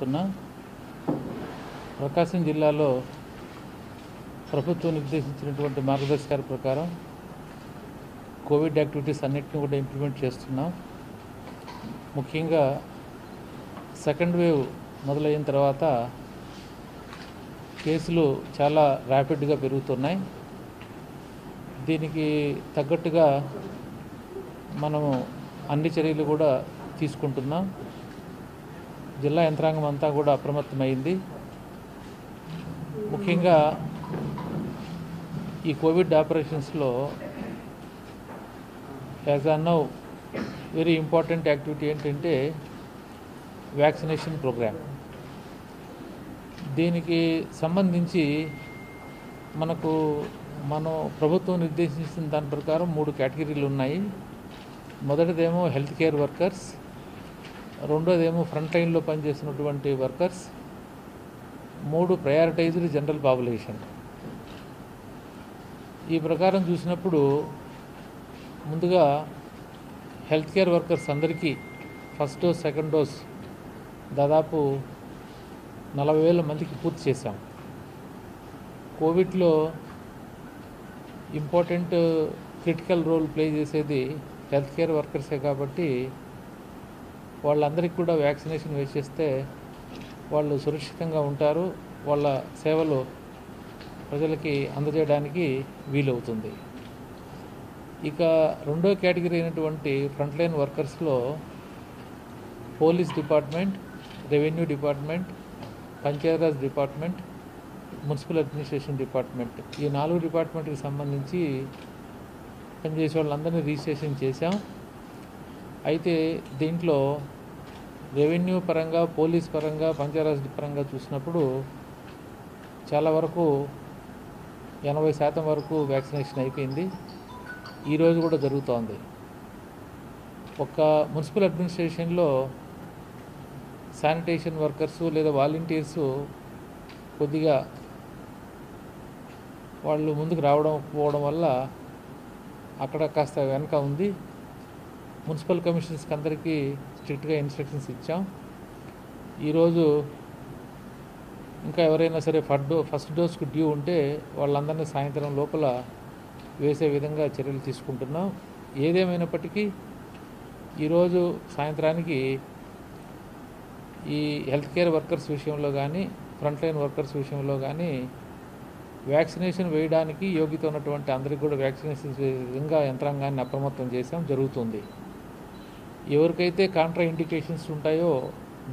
తెలియజేస్తున్నా. ప్రకాశం జిల్లాలో ప్రభుత్వం నిర్దేశించినటువంటి మార్గదర్శకాల ప్రకారం కోవిడ్ యాక్టివిటీస్ అన్నింటినీ కూడా ఇంప్లిమెంట్ చేస్తున్నాం. ముఖ్యంగా సెకండ్ వేవ్ మొదలైన తర్వాత కేసులు చాలా ర్యాపిడ్గా పెరుగుతున్నాయి. దీనికి తగ్గట్టుగా మనము అన్ని చర్యలు కూడా తీసుకుంటున్నాం. జిల్లా యంత్రాంగం అంతా కూడా అప్రమత్తమైంది. ముఖ్యంగా ఈ కోవిడ్ ఆపరేషన్స్లో as on now very important activity ఏంటంటే వ్యాక్సినేషన్ ప్రోగ్రామ్. దీనికి సంబంధించి మనం ప్రభుత్వం నిర్దేశించిన దాని ప్రకారం 3 కేటగిరీలు ఉన్నాయి. మొదటిదేమో హెల్త్ కేర్ వర్కర్స్, రెండోదేమో ఫ్రంట్ లైన్లో పనిచేస్తున్నటువంటి వర్కర్స్, 3 ప్రయారిటైజ్డ్ జనరల్ పాపులేషన్. ఈ ప్రకారం చూసినప్పుడు ముందుగా హెల్త్ కేర్ వర్కర్స్ అందరికీ ఫస్ట్ డోస్ సెకండ్ డోస్ దాదాపు 40,000 మందికి పూర్తి చేశాం. కోవిడ్లో ఇంపార్టెంట్ క్రిటికల్ రోల్ ప్లే చేసేది హెల్త్ కేర్ వర్కర్సే కాబట్టి వాళ్ళందరికీ కూడా వ్యాక్సినేషన్ వేసేస్తే వాళ్ళు సురక్షితంగా ఉంటారు. వాళ్ళ సేవలు ప్రజలకి అందజేయడానికి వీలవుతుంది. ఇక రెండో కేటగిరీ అయినటువంటి ఫ్రంట్ లైన్ వర్కర్స్లో police department, revenue department, Panchayati Raj department, municipal administration department, ఈ 4 డిపార్ట్మెంట్కి సంబంధించి పనిచేసే వాళ్ళందరినీ రిజిస్ట్రేషన్ చేశాం. అయితే దీంట్లో రెవెన్యూ పరంగా, పోలీస్ పరంగా, పంచాయతీరాజ్ పరంగా చూసినప్పుడు చాలా వరకు 80% వరకు వ్యాక్సినేషన్ అయిపోయింది. ఈరోజు కూడా జరుగుతోంది. ఒక మున్సిపల్ అడ్మినిస్ట్రేషన్లో శానిటేషన్ వర్కర్సు లేదా వాలంటీర్సు కొద్దిగా వాళ్ళు ముందుకు పోవడం వల్ల అక్కడ కాస్త వెనక ఉంది. మున్సిపల్ కమిషనర్స్కి అందరికీ స్ట్రిక్ట్గా ఇన్స్ట్రక్షన్స్ ఇచ్చాం. ఈరోజు ఇంకా ఎవరైనా సరే ఫస్ట్ డోస్కు డ్యూ ఉంటే వాళ్ళందరినీ సాయంత్రం లోపల వేసే విధంగా చర్యలు తీసుకుంటున్నాం. ఏదేమైనప్పటికీ ఈరోజు సాయంత్రానికి ఈ హెల్త్ కేర్ వర్కర్స్ విషయంలో కానీ, ఫ్రంట్ లైన్ వర్కర్స్ విషయంలో కానీ వ్యాక్సినేషన్ వేయడానికి యోగ్యత ఉన్నటువంటి అందరికీ కూడా వ్యాక్సినేషన్ విధంగా యంత్రాంగాన్ని అప్రమత్తం చేసాం, జరుగుతుంది. ఎవరికైతే కాంట్రా ఇండికేషన్స్ ఉంటాయో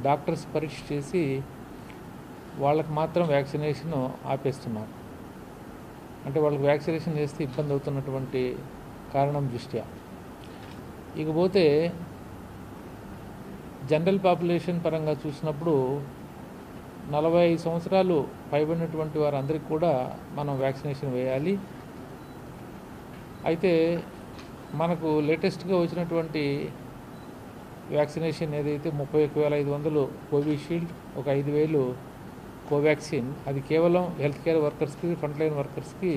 డాక్టర్స్ పరీక్ష చేసి వాళ్ళకి మాత్రం వ్యాక్సినేషన్ ఆపేస్తున్నారు. అంటే వాళ్ళకి వ్యాక్సినేషన్ చేస్తే ఇబ్బంది అవుతున్నటువంటి కారణం దృష్ట్యా. ఇకపోతే జనరల్ పాపులేషన్ పరంగా చూసినప్పుడు 45 సంవత్సరాలు పైబడినటువంటి వారందరికీ కూడా మనం వ్యాక్సినేషన్ వేయాలి. అయితే మనకు లేటెస్ట్గా వచ్చినటువంటి వ్యాక్సినేషన్ ఏదైతే 31,500 కోవిషీల్డ్, ఒక 5,000 కోవాక్సిన్, అది కేవలం హెల్త్ కేర్ వర్కర్స్కి, ఫ్రంట్ లైన్ వర్కర్స్కి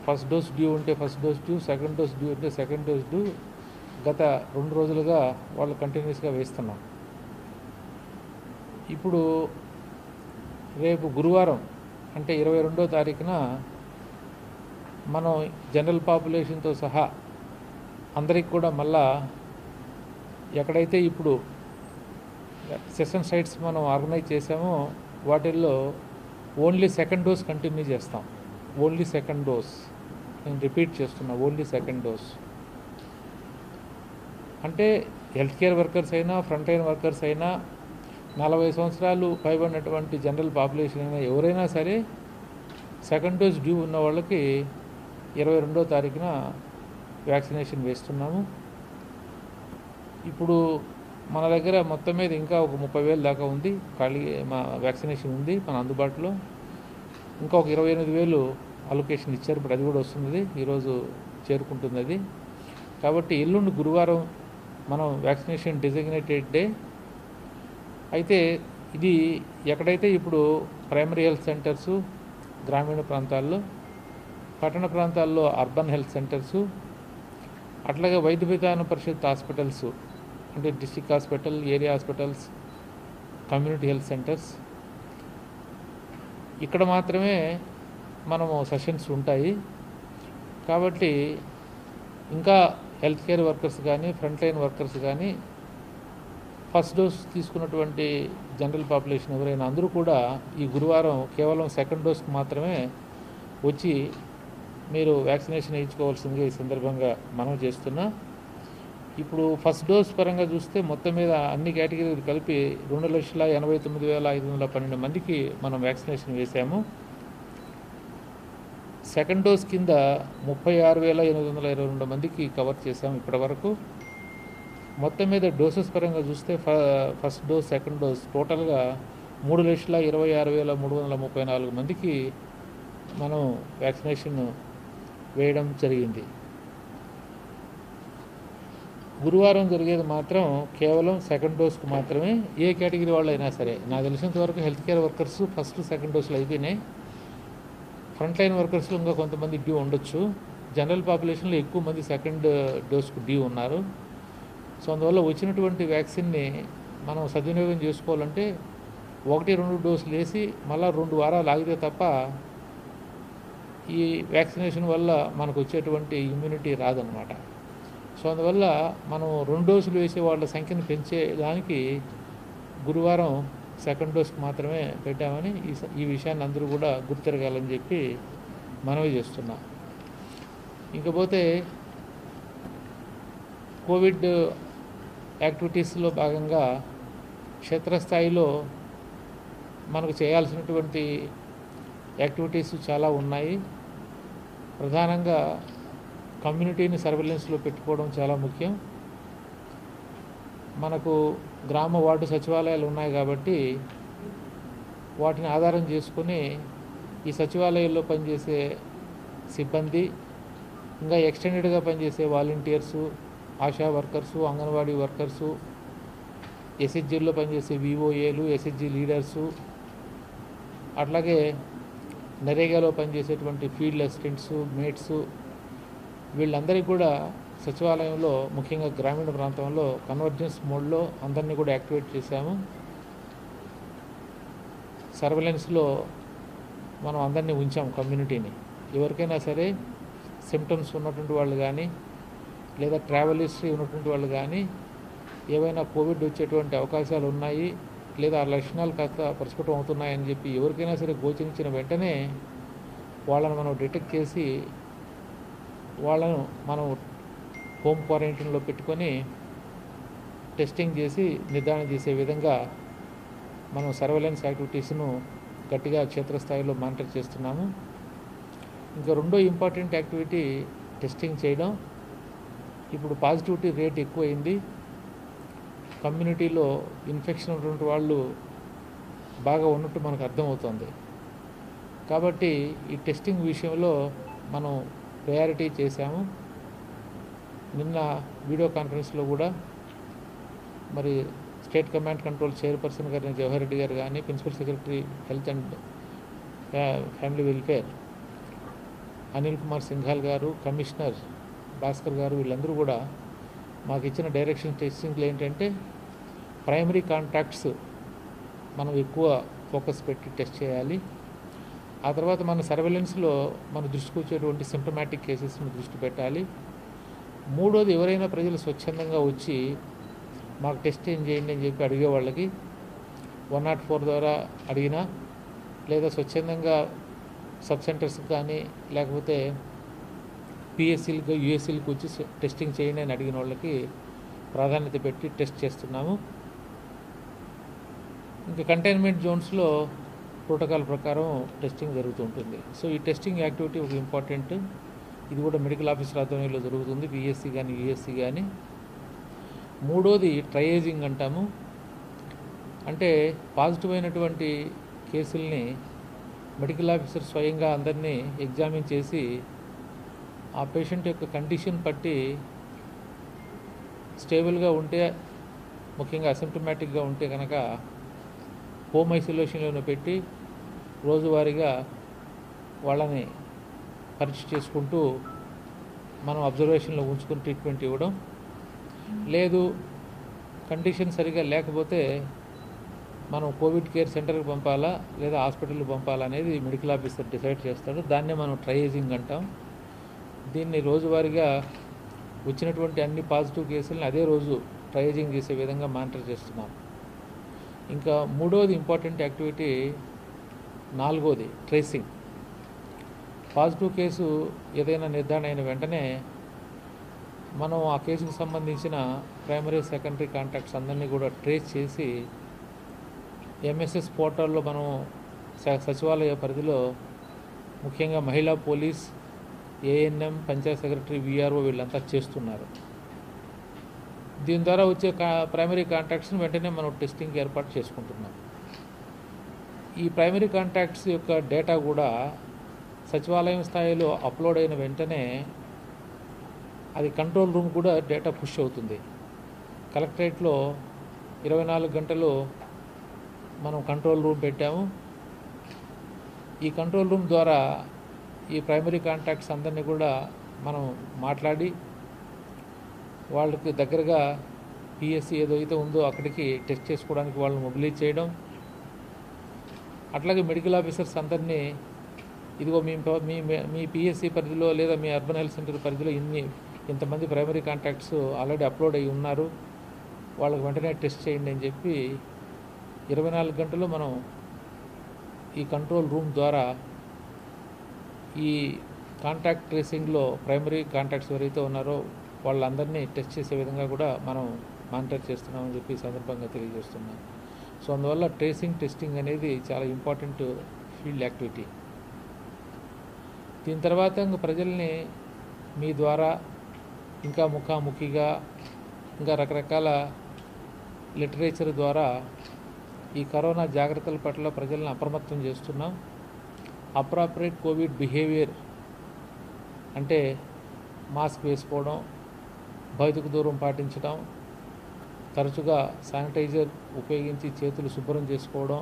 ఫస్ట్ డోస్ డ్యూ ఉంటే first dose due, second dose due ఉంటే సెకండ్ డోస్ డ్యూ గత 2 రోజులుగా వాళ్ళు కంటిన్యూస్గా వేస్తున్నాం. ఇప్పుడు రేపు గురువారం అంటే 22వ తారీఖున మనం జనరల్ పాపులేషన్తో సహా అందరికి కూడా మళ్ళా ఎక్కడైతే ఇప్పుడు సెషన్ సైట్స్ మనం ఆర్గనైజ్ చేసామో వాటిల్లో ఓన్లీ సెకండ్ డోస్ కంటిన్యూ చేస్తాం. ఓన్లీ సెకండ్ డోస్, నేను రిపీట్ చేస్తున్నా, ఓన్లీ సెకండ్ డోస్. అంటే హెల్త్ కేర్ వర్కర్స్ అయినా, ఫ్రంట్ లైన్ వర్కర్స్ అయినా, 40 సంవత్సరాలు పైబడినటువంటి జనరల్ పాపులేషన్ అయినా ఎవరైనా సరే సెకండ్ డోస్ డ్యూ ఉన్న వాళ్ళకి 22వ తారీఖున వ్యాక్సినేషన్ వేస్తున్నాము. ఇప్పుడు మన దగ్గర మొత్తం మీద ఇంకా ఒక 30,000 దాకా ఉంది, ఖాళీ మా వ్యాక్సినేషన్ ఉంది మన అందుబాటులో. ఇంకా ఒక 28,000 అలొకేషన్ ఇచ్చారు, ఇప్పుడు అది కూడా వస్తున్నది, ఈరోజు చేరుకుంటుంది అది. కాబట్టి ఎల్లుండి గురువారం మనం వ్యాక్సినేషన్ డెసిగ్నేటెడ్ డే. అయితే ఇది ఎక్కడైతే ఇప్పుడు ప్రైమరీ హెల్త్ సెంటర్సు గ్రామీణ ప్రాంతాల్లో, పట్టణ ప్రాంతాల్లో అర్బన్ హెల్త్ సెంటర్సు, అట్లాగే వైద్య విధాన పరిషత్ హాస్పిటల్స్ అంటే district hospital, area hospitals, community health centres. ఇక్కడ మాత్రమే మనము సెషన్స్ ఉంటాయి. కాబట్టి ఇంకా హెల్త్ కేర్ వర్కర్స్ కానీ, ఫ్రంట్ లైన్ వర్కర్స్ కానీ, ఫస్ట్ డోస్ తీసుకున్నటువంటి జనరల్ పాపులేషన్ ఎవరైనా అందరూ కూడా ఈ గురువారం కేవలం సెకండ్ డోస్కి మాత్రమే వచ్చి మీరు వ్యాక్సినేషన్ వేయించుకోవాల్సిందిగా ఈ సందర్భంగా మనం చేస్తున్నా. ఇప్పుడు ఫస్ట్ డోస్ పరంగా చూస్తే మొత్తం మీద అన్ని కేటగిరీలు కలిపి 2,89,512 మందికి మనం వ్యాక్సినేషన్ వేసాము. సెకండ్ డోస్ కింద 36,822 మందికి కవర్ చేసాము ఇప్పటి వరకు. మొత్తం మీద డోసెస్ పరంగా చూస్తే ఫస్ట్ డోస్, సెకండ్ డోస్ టోటల్గా 3,26,334 మందికి మనం వ్యాక్సినేషన్ వేయడం జరిగింది. గురువారం జరిగేది మాత్రం కేవలం సెకండ్ డోస్కు మాత్రమే. ఏ కేటగిరీ వాళ్ళు అయినా సరే, నాకు తెలిసినంత వరకు health care workers first, second డోసులు అయిపోయినాయి. ఫ్రంట్ లైన్ వర్కర్స్లో ఇంకా కొంతమంది డ్యూ ఉండొచ్చు. జనరల్ పాపులేషన్లో ఎక్కువ మంది సెకండ్ డోస్కు డ్యూ ఉన్నారు. సో అందువల్ల వచ్చినటువంటి వ్యాక్సిన్ని మనం సద్వినియోగం చేసుకోవాలంటే 1-2 డోసులు వేసి మళ్ళీ 2 వారాలు ఆగితే తప్ప ఈ వ్యాక్సినేషన్ వల్ల మనకు వచ్చేటువంటి ఇమ్యూనిటీ రాదనమాట. సో అందువల్ల మనం 2 డోసులు వేసే వాళ్ళ సంఖ్యను పెంచేదానికి గురువారం సెకండ్ డోస్కి మాత్రమే పెట్టామని ఈ విషయాన్ని అందరూ కూడా గుర్తిరగాలని చెప్పి మనవి చేస్తున్నాం. ఇంకపోతే కోవిడ్ యాక్టివిటీస్లో భాగంగా క్షేత్రస్థాయిలో మనకు చేయాల్సినటువంటి యాక్టివిటీస్ చాలా ఉన్నాయి. ప్రధానంగా కమ్యూనిటీని సర్వేలెన్స్లో పెట్టుకోవడం చాలా ముఖ్యం. మనకు గ్రామ వార్డు సచివాలయాలు ఉన్నాయి కాబట్టి వాటిని ఆధారం చేసుకొని ఈ సచివాలయాల్లో పనిచేసే సిబ్బంది, ఇంకా ఎక్స్టెండెడ్గా పనిచేసే volunteers, ASHA workers, Anganwadi workers, ఎస్హెచ్జీల్లో పనిచేసే విఓఏలు, ఎస్హెచ్జీ లీడర్సు, అట్లాగే నరేగాలో పనిచేసేటువంటి ఫీల్డ్ అసిస్టెంట్సు, మేట్సు, వీళ్ళందరికీ కూడా సచివాలయంలో ముఖ్యంగా గ్రామీణ ప్రాంతంలో కన్వర్జెన్స్ మోడ్లో అందరినీ కూడా యాక్టివేట్ చేశాము. సర్వేలెన్స్లో మనం అందరినీ ఉంచాము కమ్యూనిటీని. ఎవరికైనా సరే సిమ్టమ్స్ ఉన్నటువంటి వాళ్ళు కానీ, లేదా ట్రావెల్ హిస్టరీ ఉన్నటువంటి వాళ్ళు కానీ, ఏవైనా కోవిడ్ వచ్చేటువంటి అవకాశాలు ఉన్నాయి లేదా ఆ లక్షణాలు కాస్త ప్రస్ఫుటం అవుతున్నాయని చెప్పి ఎవరికైనా సరే గోచరించిన వెంటనే వాళ్ళను మనం డిటెక్ట్ చేసి వాళ్ళను మనం హోమ్ క్వారంటైన్లో పెట్టుకొని టెస్టింగ్ చేసి నిర్ధారణ చేసే విధంగా మనం సర్వేలెన్స్ యాక్టివిటీస్ను గట్టిగా క్షేత్రస్థాయిలో మానిటర్ చేస్తున్నాము. ఇంకా రెండో ఇంపార్టెంట్ యాక్టివిటీ టెస్టింగ్ చేయడం. ఇప్పుడు పాజిటివిటీ రేట్ ఎక్కువైంది. కమ్యూనిటీలో ఇన్ఫెక్షన్ ఉన్నటువంటి వాళ్ళు బాగా ఉన్నట్టు మనకు అర్థమవుతుంది. కాబట్టి ఈ టెస్టింగ్ విషయంలో మనం ప్రయారిటీ చేశాము. నిన్న వీడియో కాన్ఫరెన్స్లో కూడా మరి స్టేట్ కమాండ్ కంట్రోల్ చైర్పర్సన్ గారిని జవహర్ రెడ్డి గారు కానీ, principal secretary health and family welfare Anil Kumar Singhal గారు, కమిషనర్ భాస్కర్ గారు, వీళ్ళందరూ కూడా మాకు ఇచ్చిన డైరెక్షన్ టెస్టింగ్లు ఏంటంటే ప్రైమరీ కాంటాక్ట్స్ మనం ఎక్కువ ఫోకస్ పెట్టి టెస్ట్ చేయాలి. ఆ తర్వాత మన సర్వేలెన్స్లో మన దృష్టికి వచ్చేటువంటి సింప్టమాటిక్ కేసెస్ని దృష్టి పెట్టాలి. మూడోది, ఎవరైనా ప్రజలు స్వచ్ఛందంగా వచ్చి మాకు టెస్ట్ ఏం చేయండి అని చెప్పి అడిగే వాళ్ళకి 104 ద్వారా అడిగినా, లేదా స్వచ్ఛందంగా సబ్ సెంటర్స్కి కానీ లేకపోతే పిఎస్సీలకు, యూఎస్సీలకు వచ్చి టెస్టింగ్ చేయండి అని అడిగిన వాళ్ళకి ప్రాధాన్యత పెట్టి టెస్ట్ చేస్తున్నాము. ఇంకా కంటైన్మెంట్ జోన్స్లో ప్రోటోకాల్ ప్రకారం టెస్టింగ్ జరుగుతుంటుంది. సో ఈ టెస్టింగ్ యాక్టివిటీ ఒక ఇంపార్టెంట్. ఇది కూడా మెడికల్ ఆఫీసర్ ఆధ్వర్యంలో జరుగుతుంది, పిఎస్సీ కానీ యూఎస్సీ కానీ. మూడోది ట్రయేజింగ్ అంటాము. అంటే పాజిటివ్ అయినటువంటి కేసుల్ని మెడికల్ ఆఫీసర్ స్వయంగా అందరినీ ఎగ్జామిన్ చేసి ఆ పేషెంట్ యొక్క కండిషన్ బట్టి స్టేబుల్గా ఉంటే, ముఖ్యంగా అసిమ్టమాటిక్గా ఉంటే కనుక హోమ్ ఐసోలేషన్లోనే పెట్టి రోజువారీగా వాళ్ళని పరీక్ష చేసుకుంటూ మనం అబ్జర్వేషన్లో ఉంచుకుని ట్రీట్మెంట్ ఇవ్వడం. లేదు కండిషన్ సరిగా లేకపోతే మనం కోవిడ్ కేర్ సెంటర్కి పంపాలా లేదా హాస్పిటల్కి పంపాలా అనేది మెడికల్ ఆఫీసర్ డిసైడ్ చేస్తాడు. దాన్నే మనం ట్రయేజింగ్ అంటాం. దీన్ని రోజువారీగా వచ్చినటువంటి అన్ని పాజిటివ్ కేసులను అదే రోజు ట్రయేజింగ్ చేసే విధంగా మానిటర్ చేస్తున్నాం. ఇంకా మూడవది ఇంపార్టెంట్ యాక్టివిటీ, నాలుగోది ట్రేసింగ్. పాజిటివ్ కేసు ఏదైనా నిర్ధారణ అయిన వెంటనే మనం ఆ కేసుకు సంబంధించిన ప్రైమరీ సెకండరీ కాంటాక్ట్స్ అందరినీ కూడా ట్రేస్ చేసి ఎంఎస్ఎస్ పోర్టల్లో మనం సచివాలయ పరిధిలో ముఖ్యంగా మహిళా police, ANM, Panchayat secretary, VRO వీళ్ళంతా చేస్తున్నారు. దీని ద్వారా వచ్చే ప్రైమరీ కాంటాక్ట్స్ని వెంటనే మనం టెస్టింగ్కి ఏర్పాటు చేసుకుంటున్నాం. ఈ ప్రైమరీ కాంటాక్ట్స్ యొక్క డేటా కూడా సచివాలయం స్థాయిలో అప్లోడ్ అయిన వెంటనే అది కంట్రోల్ రూమ్ కూడా డేటా పుష్ అవుతుంది. కలెక్టరేట్లో 24 గంటలు మనం కంట్రోల్ రూమ్ పెట్టాము. ఈ కంట్రోల్ రూమ్ ద్వారా ఈ ప్రైమరీ కాంటాక్ట్స్ అందరినీ కూడా మనం మాట్లాడి వాళ్ళకి దగ్గరగా పిఎస్సి ఏదైతే ఉందో అక్కడికి టెస్ట్ చేసుకోవడానికి వాళ్ళని మొబిలైజ్ చేయడం, అట్లాగే మెడికల్ ఆఫీసర్స్ అందరినీ ఇదిగో మీ పిఎస్సి పరిధిలో లేదా మీ అర్బన్ హెల్త్ సెంటర్ పరిధిలో ఇంతమంది ప్రైమరీ కాంటాక్ట్స్ ఆల్రెడీ అప్లోడ్ అయ్యి ఉన్నారు, వాళ్ళకి వెంటనే టెస్ట్ చేయండి అని చెప్పి 24 గంటలు మనం ఈ కంట్రోల్ రూమ్ ద్వారా ఈ కాంటాక్ట్ ట్రేసింగ్లో ప్రైమరీ కాంటాక్ట్స్ ఎవరైతే ఉన్నారో వాళ్ళందరినీ టెస్ట్ చేసే విధంగా కూడా మనం మానిటర్ చేస్తున్నామని చెప్పి సందర్భంగా తెలియజేస్తున్నాం. సో అందువల్ల ట్రేసింగ్, టెస్టింగ్ అనేది చాలా ఇంపార్టెంట్ ఫీల్డ్ యాక్టివిటీ. దీని తర్వాత ఇంకా ప్రజల్ని మీ ద్వారా ఇంకా ముఖాముఖిగా ఇంకా రకరకాల లిటరేచర్ ద్వారా ఈ కరోనా జాగ్రత్తల పట్ల ప్రజలను అప్రమత్తం చేస్తున్నాం. అప్రాపరేట్ కోవిడ్ బిహేవియర్ అంటే మాస్క్ వేసుకోవడం, భౌతిక దూరం పాటించడం, తరచుగా శానిటైజర్ ఉపయోగించి చేతులు శుభ్రం చేసుకోవడం,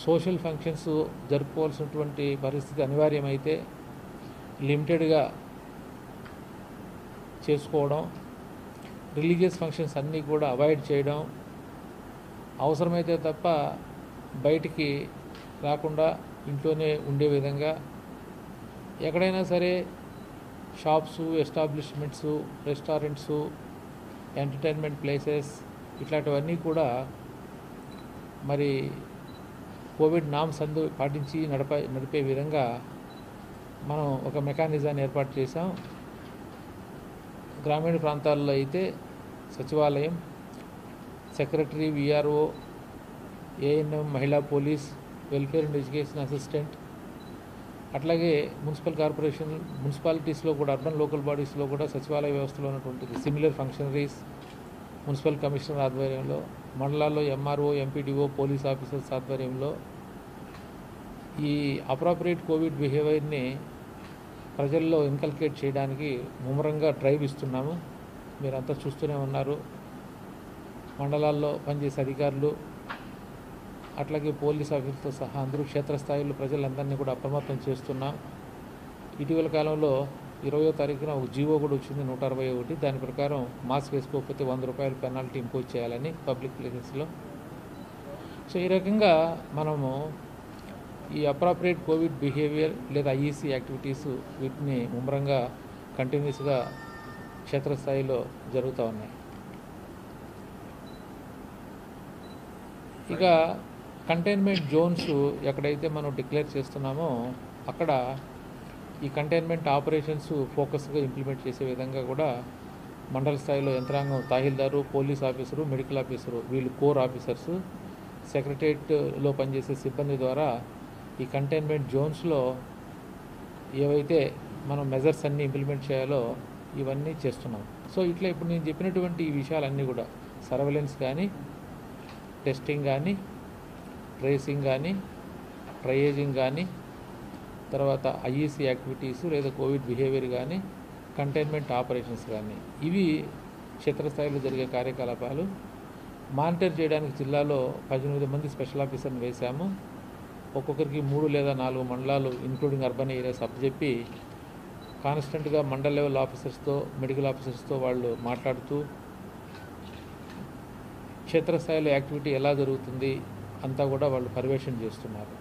సోషల్ ఫంక్షన్స్ జరుపుకోవాల్సినటువంటి పరిస్థితి అనివార్యమైతే లిమిటెడ్గా చేసుకోవడం, రిలీజియస్ ఫంక్షన్స్ అన్నీ కూడా అవాయిడ్ చేయడం, అవసరమైతే తప్ప బయటికి రాకుండా ఇంట్లోనే ఉండే విధంగా, ఎక్కడైనా సరే shops, establishments, restaurants, entertainment places ఇట్లాంటివన్నీ కూడా మరి కోవిడ్ నామ్స్ పాటించి నడిపే విధంగా మనం ఒక మెకానిజాన్ని ఏర్పాటు చేసాం. గ్రామీణ ప్రాంతాల్లో అయితే సచివాలయం, సెక్రటరీ, విఆర్ఓ, ఏఎన్ఎం, మహిళా police, welfare and education assistant, అట్లాగే మున్సిపాలిటీస్లో కూడా, అర్బన్ లోకల్ బాడీస్లో కూడా సచివాలయ వ్యవస్థలో ఉన్నటువంటి సిమిలర్ ఫంక్షనరీస్, మున్సిపల్ కమిషనర్ ఆధ్వర్యంలో, మండలాల్లో ఎంఆర్ఓ, ఎంపీడీఓ, పోలీస్ ఆఫీసర్స్ ఆధ్వర్యంలో ఈ అప్రాపరేట్ కోవిడ్ బిహేవియర్ని ప్రజల్లో ఇన్కల్కేట్ చేయడానికి ముమ్మరంగా డ్రైవ్ ఇస్తున్నాము. మీరంతా చూస్తూనే ఉన్నారు. మండలాల్లో పనిచేసే అధికారులు అట్లాగే పోలీస్ ఆఫీసర్తో సహా అందరూ క్షేత్రస్థాయిలో ప్రజలందరినీ కూడా అప్రమత్తం చేస్తున్నాం. ఇటీవల కాలంలో 20వ తారీఖున ఒక జీవో కూడా వచ్చింది 161. దాని ప్రకారం మాస్క్ వేసుకోకపోతే 100 రూపాయల పెనాల్టీ ఇంపోజ్ చేయాలని పబ్లిక్ ప్లేసెస్లో. సో ఈ రకంగా మనము ఈ అప్రాపరేట్ కోవిడ్ బిహేవియర్ లేదా ఐఈసీ యాక్టివిటీస్ వీటిని ముమ్మరంగా కంటిన్యూస్గా క్షేత్రస్థాయిలో జరుగుతూ ఉన్నాయి. ఇక కంటైన్మెంట్ జోన్స్ ఎక్కడైతే మనం డిక్లేర్ చేస్తున్నామో అక్కడ ఈ కంటైన్మెంట్ ఆపరేషన్స్ ఫోకస్గా ఇంప్లిమెంట్ చేసే విధంగా కూడా మండల స్థాయిలో యంత్రాంగం, tahsildar, police officer, medical officer, వీళ్ళు కోర్ ఆఫీసర్స్, సెక్రటరియట్లో పనిచేసే సిబ్బంది ద్వారా ఈ కంటైన్మెంట్ జోన్స్లో ఏవైతే మనం మెజర్స్ అన్నీ ఇంప్లిమెంట్ చేయాలో ఇవన్నీ చేస్తున్నాం. సో ఇట్లా ఇప్పుడు నేను చెప్పినటువంటి ఈ విషయాలన్నీ కూడా సర్వేలెన్స్ కానీ, టెస్టింగ్ కానీ, ట్రేసింగ్ కానీ, ట్రయేజింగ్ కానీ, తర్వాత ఐఈసీ యాక్టివిటీస్ లేదా కోవిడ్ బిహేవియర్ కానీ, కంటైన్మెంట్ ఆపరేషన్స్ కానీ, ఇవి క్షేత్రస్థాయిలో జరిగే కార్యకలాపాలు. మానిటర్ చేయడానికి జిల్లాలో 18 మంది స్పెషల్ ఆఫీసర్ని వేశాము. ఒక్కొక్కరికి 3 లేదా 4 మండలాలు ఇంక్లూడింగ్ అర్బన్ ఏరియాస్ అప్పచెప్పి కాన్స్టెంట్గా మండల్ లెవెల్ ఆఫీసర్స్తో, మెడికల్ ఆఫీసర్స్తో వాళ్ళు మాట్లాడుతూ క్షేత్రస్థాయిలో యాక్టివిటీ ఎలా జరుగుతుంది అంతా కూడా వాళ్ళు పర్యవేక్షణ చేస్తున్నారు.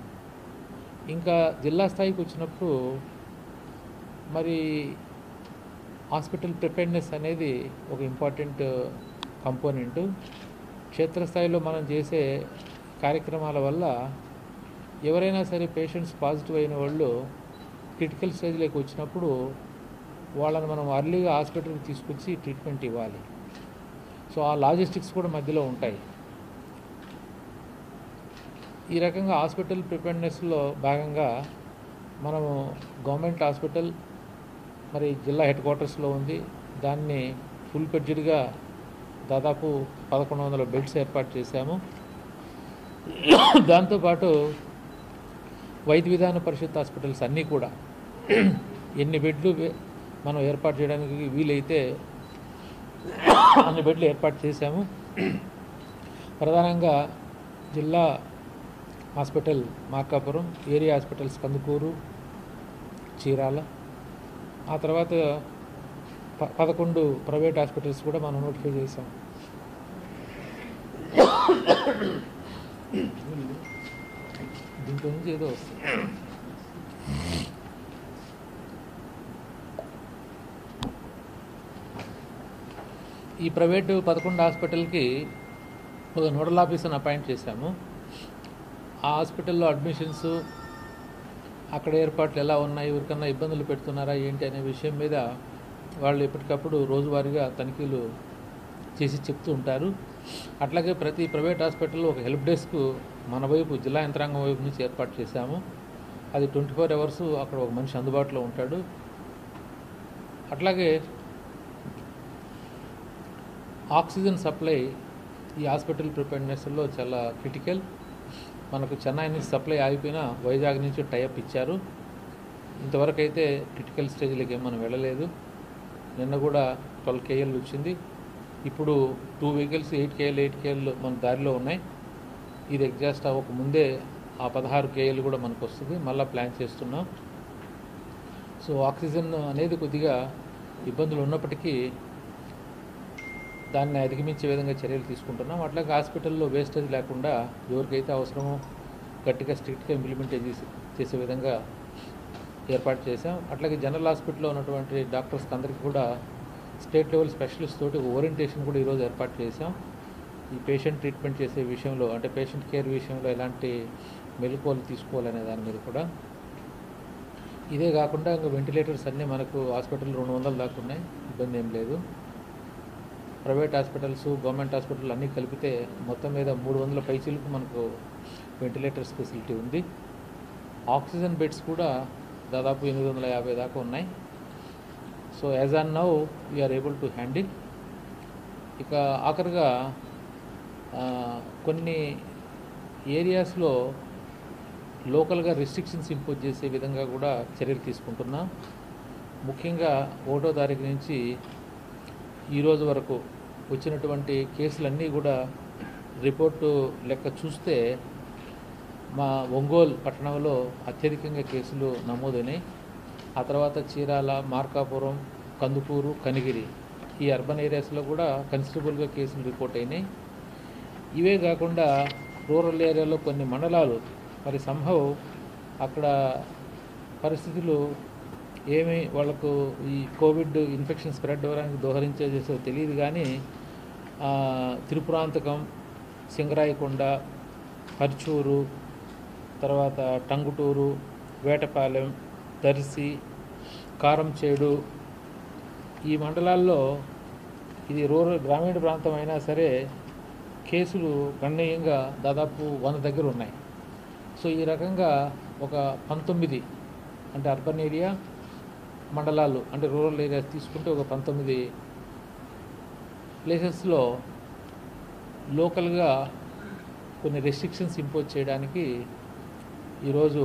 ఇంకా జిల్లా స్థాయికి వచ్చినప్పుడు మరి హాస్పిటల్ ప్రిపేర్నెస్ అనేది ఒక ఇంపార్టెంట్ కంపోనెంటు. క్షేత్రస్థాయిలో మనం చేసే కార్యక్రమాల వల్ల ఎవరైనా సరే పేషెంట్స్ పాజిటివ్ అయిన వాళ్ళు క్రిటికల్ స్టేజ్లోకి వచ్చినప్పుడు వాళ్ళని మనం అర్లీగా హాస్పిటల్కి తీసుకొచ్చి ట్రీట్మెంట్ ఇవ్వాలి. సో ఆ లాజిస్టిక్స్ కూడా మధ్యలో ఉంటాయి. ఈ రకంగా హాస్పిటల్ ప్రిపేర్నెస్లో భాగంగా మనము గవర్నమెంట్ హాస్పిటల్ మరి జిల్లా హెడ్ క్వార్టర్స్లో ఉంది. దాన్ని ఫుల్ పెడ్జ్డ్గా దాదాపు 1100 బెడ్స్ ఏర్పాటు చేశాము. దాంతోపాటు వైద్య విధాన పరిషత్ హాస్పిటల్స్ అన్నీ కూడా ఎన్ని బెడ్లు మనం ఏర్పాటు చేయడానికి వీలైతే అన్ని బెడ్లు ఏర్పాటు చేశాము. ప్రధానంగా జిల్లా hospital Markapuram, area hospitals Kandukur, Chirala, ఆ తర్వాత 11 ప్రైవేట్ హాస్పిటల్స్ కూడా మనం నోటిఫై చేశాం. దీంట్లో నుంచి ఏదో వస్తుంది. ఈ ప్రైవేటు 11 హాస్పిటల్కి ఒక నోడల్ ఆఫీసర్ని అపాయింట్ చేశాము. ఆ హాస్పిటల్లో అడ్మిషన్స్, అక్కడ ఏర్పాట్లు ఎలా ఉన్నాయి, ఎవరికన్నా ఇబ్బందులు పెడుతున్నారా ఏంటి అనే విషయం మీద వాళ్ళు ఎప్పటికప్పుడు రోజువారీగా తనిఖీలు చేసి చెప్తూ ఉంటారు. అట్లాగే ప్రతి ప్రైవేట్ హాస్పిటల్లో ఒక హెల్ప్ డెస్క్ మన వైపు జిల్లా యంత్రాంగం వైపు నుంచి ఏర్పాటు చేశాము. అది 24 అవర్స్ అక్కడ ఒక మనిషి అందుబాటులో ఉంటాడు. అట్లాగే ఆక్సిజన్ సప్లై ఈ హాస్పిటల్ ప్రిపేర్నెస్లో చాలా క్రిటికల్. మనకు చెన్నై నుంచి సప్లై ఆగిపోయినా వైజాగ్ నుంచి టైఅప్ ఇచ్చారు. ఇంతవరకు అయితే క్రిటికల్ స్టేజ్లకి మనం వెళ్ళలేదు. నిన్న కూడా 12 KL వచ్చింది. ఇప్పుడు 2 వెహికల్స్ 8 KL మన దారిలో ఉన్నాయి. ఇది ఎగ్జాస్ట్ అవ్వక ముందే ఆ 16 KL కూడా మనకు వస్తుంది. మళ్ళీ ప్లాన్ చేస్తున్నాం. సో ఆక్సిజన్ అనేది కొద్దిగా ఇబ్బందులు ఉన్నప్పటికీ దాన్ని అధిగమించే విధంగా చర్యలు తీసుకుంటున్నాం. అట్లాగే హాస్పిటల్లో వేస్టేజ్ లేకుండా ఎవరికైతే అవసరమో గట్టిగా స్ట్రిక్ట్గా ఇంప్లిమెంట్ చేసే విధంగా ఏర్పాటు చేశాం. అట్లాగే జనరల్ హాస్పిటల్లో ఉన్నటువంటి డాక్టర్స్కి అందరికీ కూడా స్టేట్ లెవెల్ స్పెషలిస్ట్ తోటి ఓరియంటేషన్ కూడా ఈరోజు ఏర్పాటు చేశాం. ఈ పేషెంట్ ట్రీట్మెంట్ చేసే విషయంలో, అంటే పేషెంట్ కేర్ విషయంలో ఎలాంటి మెలకువలు తీసుకోవాలనే దాని మీద కూడా. ఇదే కాకుండా ఇంకా వెంటిలేటర్స్ అన్నీ మనకు హాస్పిటల్ 200 దాకా ఉన్నాయి. ఇబ్బంది ఏం లేదు. ప్రైవేట్ హాస్పిటల్స్, గవర్నమెంట్ హాస్పిటల్ అన్నీ కలిపితే మొత్తం మీద 300 పైచీలకు మనకు వెంటిలేటర్స్ ఫెసిలిటీ ఉంది. ఆక్సిజన్ బెడ్స్ కూడా దాదాపు 850 దాకా ఉన్నాయి. So as on now we are able to handle. ఇక ఆఖరిగా కొన్ని ఏరియాస్లో లోకల్గా రెస్ట్రిక్షన్స్ ఇంపోజ్ చేసే విధంగా కూడా చర్యలు తీసుకుంటున్నాం. ముఖ్యంగా 1వ తారీఖు నుంచి ఈరోజు వరకు వచ్చినటువంటి కేసులన్నీ కూడా రిపోర్టు లెక్క చూస్తే మా ఒంగోలు పట్టణంలో అత్యధికంగా కేసులు నమోదైనాయి. ఆ తర్వాత చీరాల, మార్కాపురం, కందుకూరు, కనిగిరి ఈ అర్బన్ ఏరియాస్లో కూడా కన్సిడరబుల్గా కేసులు రిపోర్ట్ అయినాయి. ఇవే కాకుండా రూరల్ ఏరియాలో కొన్ని మండలాలు మరి సంభవ్ అక్కడ పరిస్థితులు ఏమి వాళ్ళకు ఈ కోవిడ్ ఇన్ఫెక్షన్ స్ప్రెడ్ అవ్వడానికి దోహరించేసో తెలియదు కానీ తిరుపురాంతకం, సింగరాయకొండ, పర్చూరు, తర్వాత టంగుటూరు, వేటపాలెం, దర్శి, కారంచేడు ఈ మండలాల్లో ఇది రూరల్ గ్రామీణ ప్రాంతం అయినా సరే కేసులు గణనీయంగా దాదాపు 100 దగ్గర ఉన్నాయి. సో ఈ రకంగా ఒక 19 అంటే అర్బన్ ఏరియా మండలాలు అంటే రూరల్ ఏరియాస్ తీసుకుంటే ఒక 19 ప్లేసెస్లో లోకల్గా కొన్ని రెస్ట్రిక్షన్స్ ఇంపోజ్ చేయడానికి ఈరోజు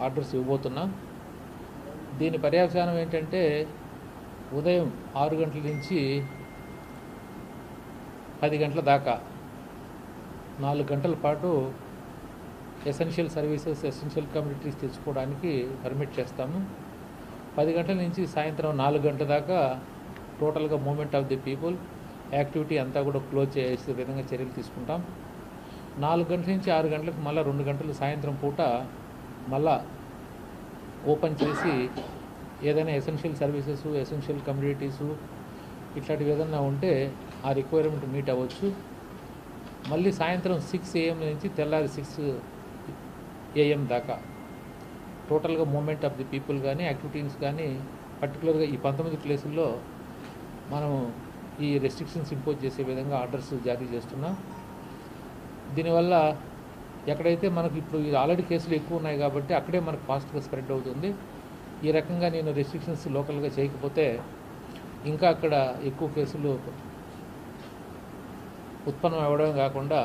ఆర్డర్స్ ఇవ్వబోతున్నాం. దీని పర్యవసానం ఏంటంటే ఉదయం 6 గంటల నుంచి 10 గంటల దాకా 4 గంటల పాటు ఎసెన్షియల్ సర్వీసెస్, ఎసెన్షియల్ కమ్యూనిటీస్ తెచ్చుకోవడానికి పర్మిట్ చేస్తాము. 10 గంటల నుంచి సాయంత్రం 4 గంటల దాకా టోటల్గా movement of the people activity అంతా కూడా క్లోజ్ చేసే విధంగా చర్యలు తీసుకుంటాం. 4 గంటల నుంచి 6 గంటలకు మళ్ళీ 2 గంటలు సాయంత్రం పూట మళ్ళా ఓపెన్ చేసి ఏదైనా ఎసెన్షియల్ సర్వీసెస్, ఎసెన్షియల్ కమ్యూనిటీసు ఇట్లాంటివి ఏదన్నా ఉంటే ఆ రిక్వైర్మెంట్ మీట్ అవ్వచ్చు. మళ్ళీ సాయంత్రం 6 AM నుంచి తెల్లారి 6 AM దాకా టోటల్గా మూమెంట్ ఆఫ్ ది పీపుల్ కానీ యాక్టివిటీస్ కానీ పర్టికులర్గా ఈ 19 ప్లేసుల్లో మనం ఈ రెస్ట్రిక్షన్స్ ఇంపోజ్ చేసే విధంగా ఆర్డర్స్ జారీ చేస్తున్నాం. దీనివల్ల ఎక్కడైతే మనకు ఇప్పుడు ఆల్రెడీ కేసులు ఎక్కువ ఉన్నాయి కాబట్టి అక్కడే మనకు ఫాస్ట్గా స్ప్రెడ్ అవుతుంది. ఈ రకంగా నేను రెస్ట్రిక్షన్స్ లోకల్గా చేయకపోతే ఇంకా అక్కడ ఎక్కువ కేసులు ఉత్పన్నం అవ్వడం కాకుండా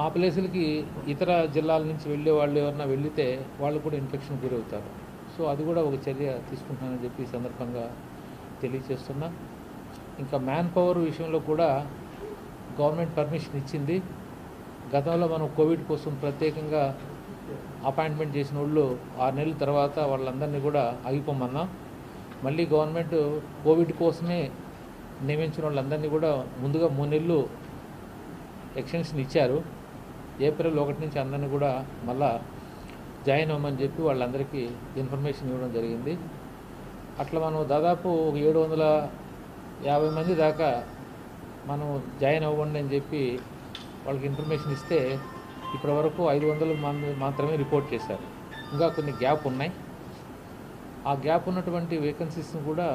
ఆ ప్లేసులకి ఇతర జిల్లాల నుంచి వెళ్ళే వాళ్ళు ఎవరన్నా వెళితే వాళ్ళు కూడా ఇన్ఫెక్షన్ గురవుతారు. సో అది కూడా ఒక చర్య తీసుకుంటానని చెప్పి ఈ సందర్భంగా తెలియజేస్తున్నా. ఇంకా మ్యాన్ పవర్ విషయంలో కూడా గవర్నమెంట్ పర్మిషన్ ఇచ్చింది. గతంలో మనం కోవిడ్ కోసం ప్రత్యేకంగా అపాయింట్మెంట్ చేసిన వాళ్ళు 6 నెలల తర్వాత వాళ్ళందరినీ కూడా ఆగిపోమన్నాం. మళ్ళీ గవర్నమెంట్ కోవిడ్ కోసమే నియమించిన వాళ్ళందరినీ కూడా ముందుగా 3 నెలలు ఎక్స్టెన్షన్ ఇచ్చారు. ఏప్రిల్ 1 నుంచి అందరినీ కూడా మళ్ళా జాయిన్ అవ్వమని చెప్పి వాళ్ళందరికీ ఇన్ఫర్మేషన్ ఇవ్వడం జరిగింది. అట్లా మనం దాదాపు 750 మంది దాకా మనం జాయిన్ అవ్వండి అని చెప్పి వాళ్ళకి ఇన్ఫర్మేషన్ ఇస్తే ఇప్పటివరకు 500 మంది మాత్రమే రిపోర్ట్ చేశారు. ఇంకా కొన్ని గ్యాప్ ఉన్నాయి. ఆ గ్యాప్ ఉన్నటువంటి వేకెన్సీస్ని కూడా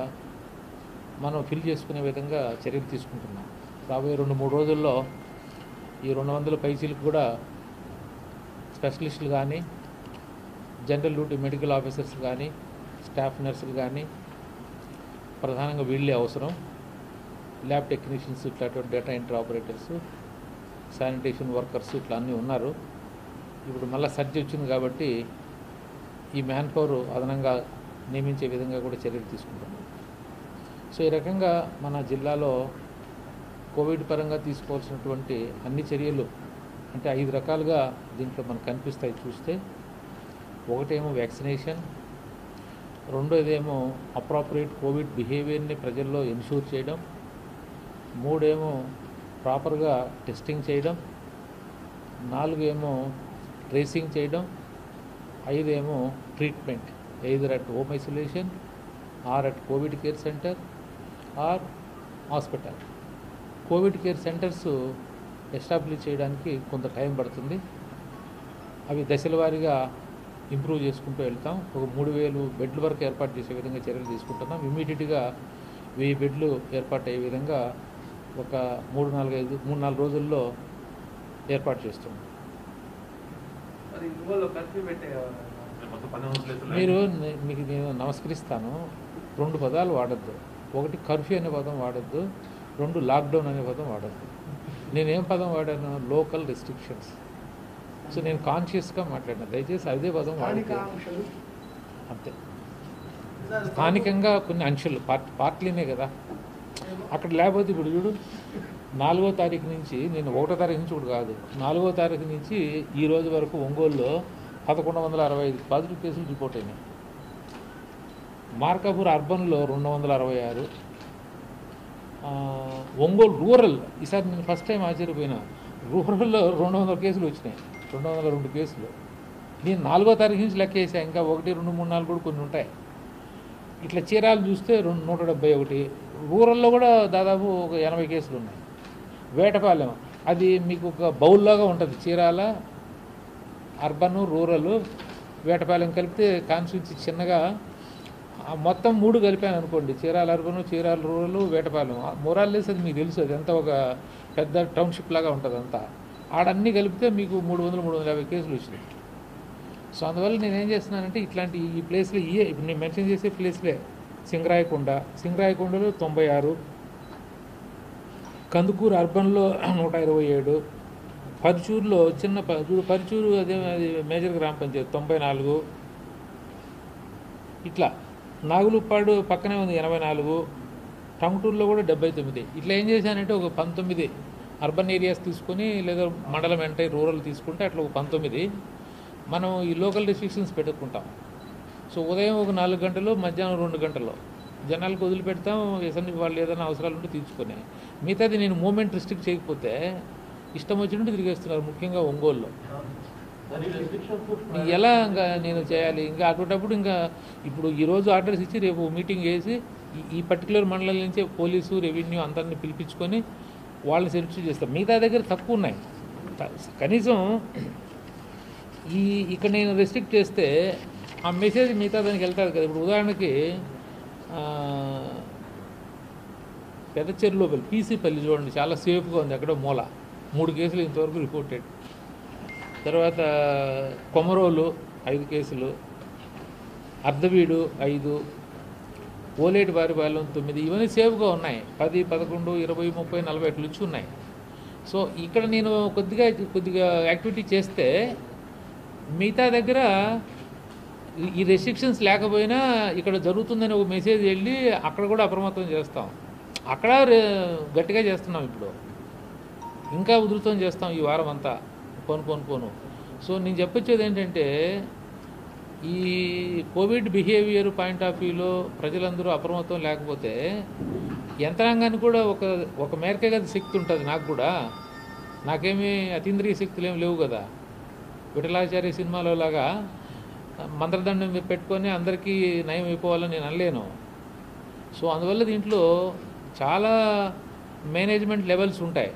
మనం ఫిల్ చేసుకునే విధంగా చర్యలు తీసుకుంటున్నాం. రాబోయే 2-3 రోజుల్లో ఈ 200 పైచీలకు కూడా స్పెషలిస్టులు కానీ, జనరల్ డ్యూటీ మెడికల్ ఆఫీసర్స్ కానీ, స్టాఫ్ నర్సులు కానీ, ప్రధానంగా వీళ్ళే అవసరం. ల్యాబ్ టెక్నీషియన్స్, ఇట్లాంటి data entry operators, sanitation workers ఇట్లా అన్నీ ఉన్నారు. ఇప్పుడు మళ్ళీ సర్జ్ వచ్చింది కాబట్టి ఈ మ్యాన్ పవర్ అదనంగా నియమించే విధంగా కూడా చర్యలు తీసుకుంటున్నాం. సో ఈ రకంగా మన జిల్లాలో కోవిడ్ పరంగా తీసుకోవాల్సినటువంటి అన్ని చర్యలు అంటే 5 రకాలుగా దీంట్లో మనకు కనిపిస్తాయి చూస్తే. ఒకటేమో వ్యాక్సినేషన్, రెండోదేమో అప్రాపరియేట్ కోవిడ్ బిహేవియర్ని ప్రజల్లో ఎన్షూర్ చేయడం, 3 ఏమో ప్రాపర్గా టెస్టింగ్ చేయడం, 4 ఏమో ట్రేసింగ్ చేయడం, 5 ఏమో treatment either at home isolation or at COVID care centre or hospital. COVID care centres establish చేయడానికి కొంత టైం పడుతుంది. అవి దశల వారీగా ఇంప్రూవ్ చేసుకుంటూ వెళ్తాం. ఒక 3000 బెడ్ల వరకు ఏర్పాటు చేసే విధంగా చర్యలు తీసుకుంటున్నాం. ఇమీడియట్గా 1000 బెడ్లు ఏర్పాటు అయ్యే విధంగా ఒక 3-4 రోజుల్లో ఏర్పాటు చేస్తున్నాం. మీకు నేను నమస్కరిస్తాను. 2 పదాలు వాడద్దు. ఒకటి కర్ఫ్యూ అనే పదం వాడద్దు, 2 లాక్డౌన్ అనే పదం వాడద్దు. నేనేం పదం వాడాను? Local restrictions. సో నేను కాన్షియస్గా మాట్లాడినా. దయచేసి అదే పదం వాడద్దు. అంతే. స్థానికంగా కొన్ని అంశాలు పార్టీలనే కదా అక్కడ. లేకపోతే ఇప్పుడు చూడు, 4వ తారీఖు నుంచి, నేను 1వ తారీఖు నుంచి కూడా కాదు, 4వ తారీఖు నుంచి ఈ రోజు వరకు ఒంగోలులో 1165 పాజిటివ్ కేసులు రిపోర్ట్ అయినాయి. మార్కాపూర్ అర్బన్లో 266, ఒంగోలు రూరల్, ఈసారి నేను ఫస్ట్ టైం ఆశ్చర్యపోయినా, రూరల్లో 200 కేసులు వచ్చినాయి, 202 కేసులు. నేను 4వ తారీఖు నుంచి లెక్క వేసా. ఇంకా 1, 2, 3, 4 కూడా కొన్ని ఉంటాయి. ఇట్లా చీరాలు చూస్తే 171, రూరల్లో కూడా దాదాపు ఒక 80 కేసులు ఉన్నాయి. వేటపాలెం అది మీకు ఒక బౌల్లాగా ఉంటుంది. చీరాల, అర్బను, రూరల్, వేటపాలెం కలిపితే కాన్స్టిట్యూన్సీ చిన్నగా మొత్తం 3 కలిపాను అనుకోండి. Chirala urban, Chirala rural, Vetapalem. మొరాల్లెస్ అది మీకు తెలుసు, అది ఎంత ఒక పెద్ద టౌన్షిప్ లాగా ఉంటుంది అంతా. ఆడన్నీ కలిపితే మీకు 300-350 కేసులు వచ్చినాయి. సో అందువల్ల నేనేం చేస్తున్నానంటే ఇట్లాంటి ఈ ప్లేస్లో ఇప్పుడు నేను మెన్షన్ చేసే ప్లేస్లే. సింగరాయకొండలో 96, కందుకూరు అర్బన్లో 127, పరుచూరులో పరుచూరు అదే మేజర్ గ్రామ పంచాయతీ 94, ఇట్లా నాగులుప్పాడు పక్కనే ఉంది 84, టంగుటూరులో కూడా 79. ఇట్లా ఏం చేశానంటే ఒక 19 అర్బన్ ఏరియాస్ తీసుకొని, లేదా మండలం ఎంటైర్ రూరల్ తీసుకుంటే అట్లా ఒక 19 మనం ఈ లోకల్ రెస్ట్రిక్షన్స్ పెట్టుకుంటాం. సో ఉదయం ఒక 4 గంటలు, మధ్యాహ్నం 2 గంటలు జనాలకు వదిలిపెడతాం, ఎసన్ని వాళ్ళు ఏదైనా అవసరాలు ఉంటే తీర్చుకొని. మిగతాది నేను మూమెంట్ రిస్ట్రిక్ట్ చేయకపోతే ఇష్టం వచ్చినట్టు తిరిగేస్తున్నారు, ముఖ్యంగా ఒంగోలులో. ఎలా ఇంకా నేను చేయాలి? ఇంకా అటువంటిప్పుడు ఇంకా ఇప్పుడు ఈరోజు ఆర్డర్స్ ఇచ్చి రేపు మీటింగ్ వేసి ఈ పర్టికులర్ మండలం నుంచే పోలీసు రెవెన్యూ అందరిని పిలిపించుకొని వాళ్ళని సెర్చ్ చేస్తాం. మిగతా దగ్గర తక్కువ ఉన్నాయి. కనీసం ఇక్కడ నేను రెస్ట్రిక్ట్ చేస్తే ఆ మెసేజ్ మిగతా దానికి వెళ్తారు కదా. ఇప్పుడు ఉదాహరణకి పెద్ద చెరువులోపల్లి పీసీపల్లి చూడండి, చాలా సేఫ్గా ఉంది, అక్కడ మూల 3 కేసులు ఇంతవరకు రిపోర్టెడ్. తర్వాత కొమరోలు 5 కేసులు, అర్ధవీడు 5, ఓలేటి వారిపాలెం 9, ఇవన్నీ సేఫ్గా ఉన్నాయి. 10, 11, 20, 30, 40 నుంచి ఉన్నాయి. సో ఇక్కడ నేను కొద్దిగా యాక్టివిటీ చేస్తే మిగతా దగ్గర ఈ రెస్ట్రిక్షన్స్ లేకపోయినా ఇక్కడ జరుగుతుందని ఒక మెసేజ్ వెళ్ళి అక్కడ కూడా అప్రమత్తం చేస్తాం. అక్కడ గట్టిగా చేస్తున్నాం, ఇప్పుడు ఇంకా ఉధృతం చేస్తాం ఈ వారం అంతా పోను. సో నేను చెప్పొచ్చేది ఏంటంటే ఈ కోవిడ్ బిహేవియర్ పాయింట్ ఆఫ్ వ్యూలో ప్రజలందరూ అప్రమత్తం లేకపోతే యంత్రాంగాన్ని కూడా ఒక మేరకే కదా శక్తి ఉంటుంది. నాకు కూడా నాకేమీ అతీంద్రియ శక్తులు ఏమి లేవు కదా. విఠలాచార్య సినిమాలో లాగా మంత్రదండం పెట్టుకొని అందరికీ నయం అయిపోవాలని నేను అనలేను. సో అందువల్ల దీంట్లో చాలా మేనేజ్మెంట్ లెవెల్స్ ఉంటాయి.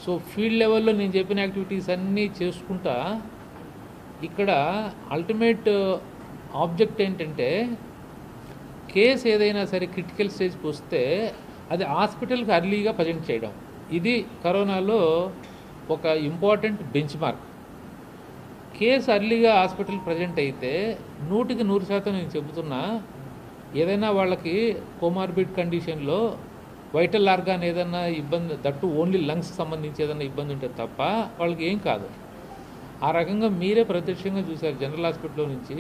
సో ఫీల్డ్ లెవెల్లో నేను చెప్పిన యాక్టివిటీస్ అన్నీ చేసుకుంటా ఇక్కడ అల్టిమేట్ ఆబ్జెక్ట్ ఏంటంటే కేసు ఏదైనా సరే క్రిటికల్ స్టేజ్కి వస్తే అది హాస్పిటల్కి అర్లీగా ప్రజెంట్ చేయడం. ఇది కరోనాలో ఒక ఇంపార్టెంట్ బెంచ్ మార్క్. కేసు అర్లీగా హాస్పిటల్ ప్రజెంట్ అయితే 100% నేను చెబుతున్నా, ఏదైనా వాళ్ళకి కోమార్బిడ్ కండిషన్లో వైటల్ ఆర్గాన్ ఏదన్నా ఇబ్బంది, దట్టు ఓన్లీ లంగ్స్కి సంబంధించి ఏదైనా ఇబ్బంది ఉంటే తప్ప వాళ్ళకి ఏం కాదు. ఆ రకంగా మీరే ప్రత్యక్షంగా చూశారు. జనరల్ హాస్పిటల్లో నుంచి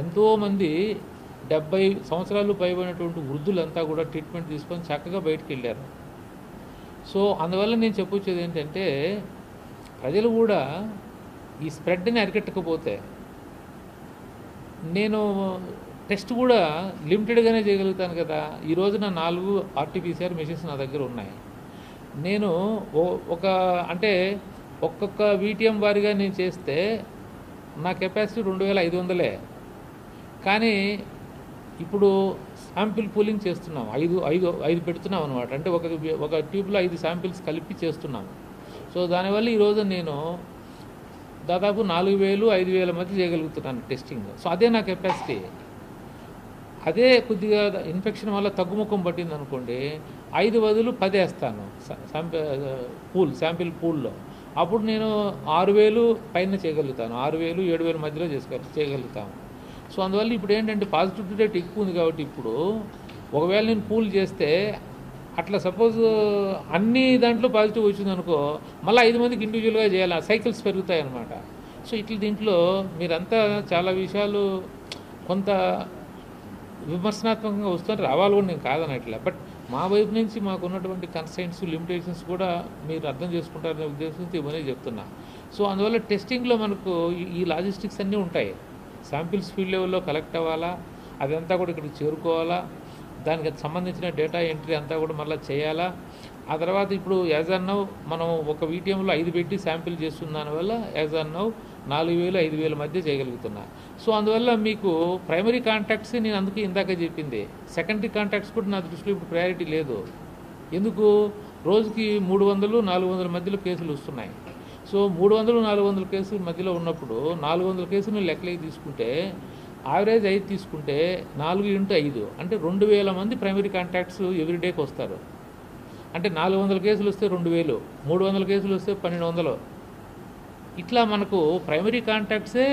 ఎంతోమంది 70 సంవత్సరాలు పైబడినటువంటి వృద్ధులంతా కూడా ట్రీట్మెంట్ తీసుకొని చక్కగా బయటికి వెళ్ళారు. సో అందువల్ల నేను చెప్పొచ్చేది ఏంటంటే ప్రజలు కూడా ఈ స్ప్రెడ్ని అరికట్టకపోతే, నేను టెస్ట్ కూడా లిమిటెడ్గానే చేయగలుగుతాను కదా. ఈ రోజున 4 RT-PCR మెషిన్స్ నా దగ్గర ఉన్నాయి. నేను ఒక్కొక్క VTM వారిగా నేను చేస్తే నా కెపాసిటీ 2500. కానీ ఇప్పుడు శాంపిల్ పూలింగ్ చేస్తున్నాం, 5 పెడుతున్నాం అనమాట. అంటే ఒక ట్యూబ్లో 5 శాంపిల్స్ కలిపి చేస్తున్నాం. సో దానివల్ల ఈరోజు నేను దాదాపు 4000, 5000 మధ్య చేయగలుగుతున్నాను టెస్టింగ్. సో అదే నా కెపాసిటీ. అదే కొద్దిగా ఇన్ఫెక్షన్ వల్ల తగ్గుముఖం పట్టింది అనుకోండి, 5 బదులు 10 వేస్తాను శాంపిల్ పూల్లో. అప్పుడు నేను 6000 పైన చేయగలుగుతాను, 6000, 7000 మధ్యలో చేయగలుగుతాను. సో అందువల్ల ఇప్పుడు ఏంటంటే పాజిటివిటీ రేట్ ఎక్కువ ఉంది కాబట్టి ఇప్పుడు ఒకవేళ నేను పూల్ చేస్తే అట్లా సపోజ్ అన్ని దాంట్లో పాజిటివ్ వచ్చిందనుకో, మళ్ళీ 5 మందికి ఇండివిజువల్గా చేయాలి, సైకిల్స్ పెరుగుతాయి అన్నమాట. సో ఇట్లా దీంట్లో మీరంతా చాలా విషయాలు కొంత విమర్శనాత్మకంగా వస్తుంటే రావాలి కూడా, నేను కాదనట్లే. బట్ మా వైపు నుంచి మాకు ఉన్నటువంటి కన్స్ట్రెయింట్స్, లిమిటేషన్స్ కూడా మీరు అర్థం చేసుకుంటారనే ఉద్దేశంతో ఇవన్నీ చెప్తున్నా. సో అందువల్ల టెస్టింగ్లో మనకు ఈ లాజిస్టిక్స్ అన్నీ ఉంటాయి. శాంపిల్స్ ఫీల్డ్ లెవెల్లో కలెక్ట్ అవ్వాలా, అదంతా కూడా ఇక్కడికి చేరుకోవాలా, దానికి సంబంధించిన డేటా ఎంట్రీ అంతా కూడా మళ్ళీ చేయాలా. ఆ తర్వాత ఇప్పుడు యాజ్ అన్ నౌ మనం ఒక VTMలో 5 పెట్టి శాంపిల్ చేస్తున్న దానివల్ల యాజ్ అన్ నౌ 4000, 5000 మధ్య చేయగలుగుతున్నా. సో అందువల్ల మీకు ప్రైమరీ కాంటాక్ట్స్ నేను అందుకే ఇందాక చెప్పింది, సెకండరీ కాంటాక్ట్స్ కూడా నా దృష్టిలో ఇప్పుడు ప్రయారిటీ లేదు. ఎందుకు? రోజుకి 300, 400 మధ్యలో కేసులు వస్తున్నాయి. సో 300, 400 కేసుల మధ్యలో ఉన్నప్పుడు 400 కేసులు లెక్కలకి తీసుకుంటే యావరేజ్ 5 తీసుకుంటే 4 × 5 అంటే 2000 మంది ప్రైమరీ కాంటాక్ట్స్ ఎవ్రీడేకి వస్తారు. అంటే 400 కేసులు వస్తే 2000, 300 కేసులు వస్తే 1200. ఇట్లా మనకు ప్రైమరీ కాంటాక్ట్సే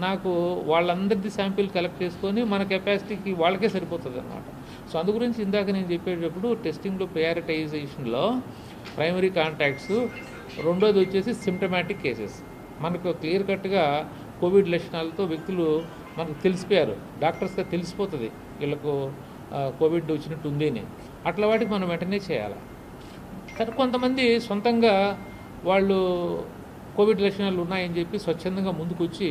నాకు వాళ్ళందరిది శాంపిల్ కలెక్ట్ చేసుకొని మన కెపాసిటీకి వాళ్ళకే సరిపోతుంది అన్నమాట. సో అందు గురించి ఇందాక నేను చెప్పేటప్పుడు టెస్టింగ్లో ప్రయారిటైజేషన్లో ప్రైమరీ కాంటాక్ట్స్, రెండోది వచ్చేసి సిమ్టమాటిక్ కేసెస్. మనకు క్లియర్ కట్గా కోవిడ్ లక్షణాలతో వ్యక్తులు మనకు తెలిసిపోయారు, డాక్టర్స్గా తెలిసిపోతుంది వీళ్ళకు కోవిడ్ వచ్చినట్టు ఉంది అని. అట్లా వాటికి మనం వెంటనే చేయాలి. కానీ కొంతమంది సొంతంగా వాళ్ళు కోవిడ్ లక్షణాలు ఉన్నాయని చెప్పి స్వచ్ఛందంగా ముందుకొచ్చి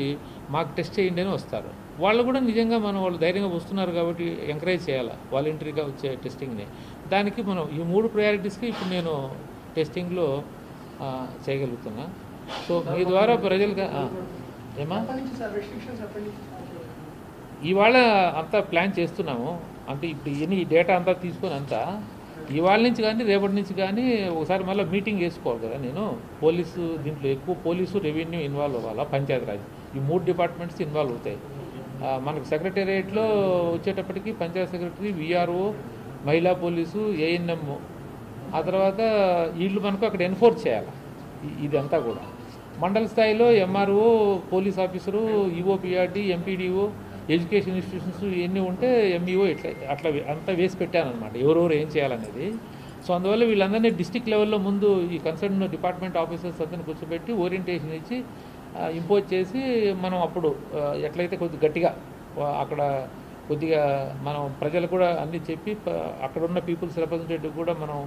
మాకు టెస్ట్ చేయండి అని వస్తారు. వాళ్ళు కూడా నిజంగా వాళ్ళు ధైర్యంగా వస్తున్నారు కాబట్టి ఎంకరేజ్ చేయాలి వాలంటరీగా వచ్చే టెస్టింగ్ని. దానికి మనం ఈ 3 ప్రయారిటీస్కి ఇప్పుడు నేను టెస్టింగ్లో చేయగలుగుతున్నా. సో మీ ద్వారా ప్రజలుగా ఏమా ఇవాళ అంతా ప్లాన్ చేస్తున్నాము. అంటే ఇప్పుడు ఈ డేటా అంతా తీసుకొని అంతా ఇవాళ నుంచి కానీ రేపటి నుంచి కానీ ఒకసారి మళ్ళీ మీటింగ్ వేసుకోవాలి కదా. నేను దీంట్లో ఎక్కువ పోలీసు, రెవెన్యూ ఇన్వాల్వ్ అవ్వాలా, పంచాయతీరాజ్, ఈ 3 డిపార్ట్మెంట్స్ ఇన్వాల్వ్ అవుతాయి. మనకు సెక్రటేరియట్లో వచ్చేటప్పటికి పంచాయత్ సెక్రటరీ, విఆర్ఓ, మహిళా పోలీసు, ఏఎన్ఎం, ఆ తర్వాత వీళ్ళు మనకు అక్కడ ఎన్ఫోర్స్ చేయాలి. ఇదంతా కూడా మండల స్థాయిలో MRO, police officer, EOPRD, MPDO, education institutions ఇవన్నీ ఉంటే ఎంఈఓ అట్లా అంతా వేసి పెట్టానమాట ఎవరెవరు ఏం చేయాలనేది. సో అందువల్ల వీళ్ళందరినీ డిస్టిక్ లెవెల్లో ముందు ఈ కన్సర్న్ డిపార్ట్మెంట్ ఆఫీసర్స్ అందరినీ కూర్చోబెట్టి ఓరియంటేషన్ ఇచ్చి ఇంపోజ్ చేసి మనం అప్పుడు ఎట్లయితే కొద్దిగా గట్టిగా అక్కడ కొద్దిగా మనం ప్రజలు కూడా అన్నీ చెప్పి అక్కడ ఉన్న పీపుల్స్ రిప్రజెంటేటివ్ కూడా మనం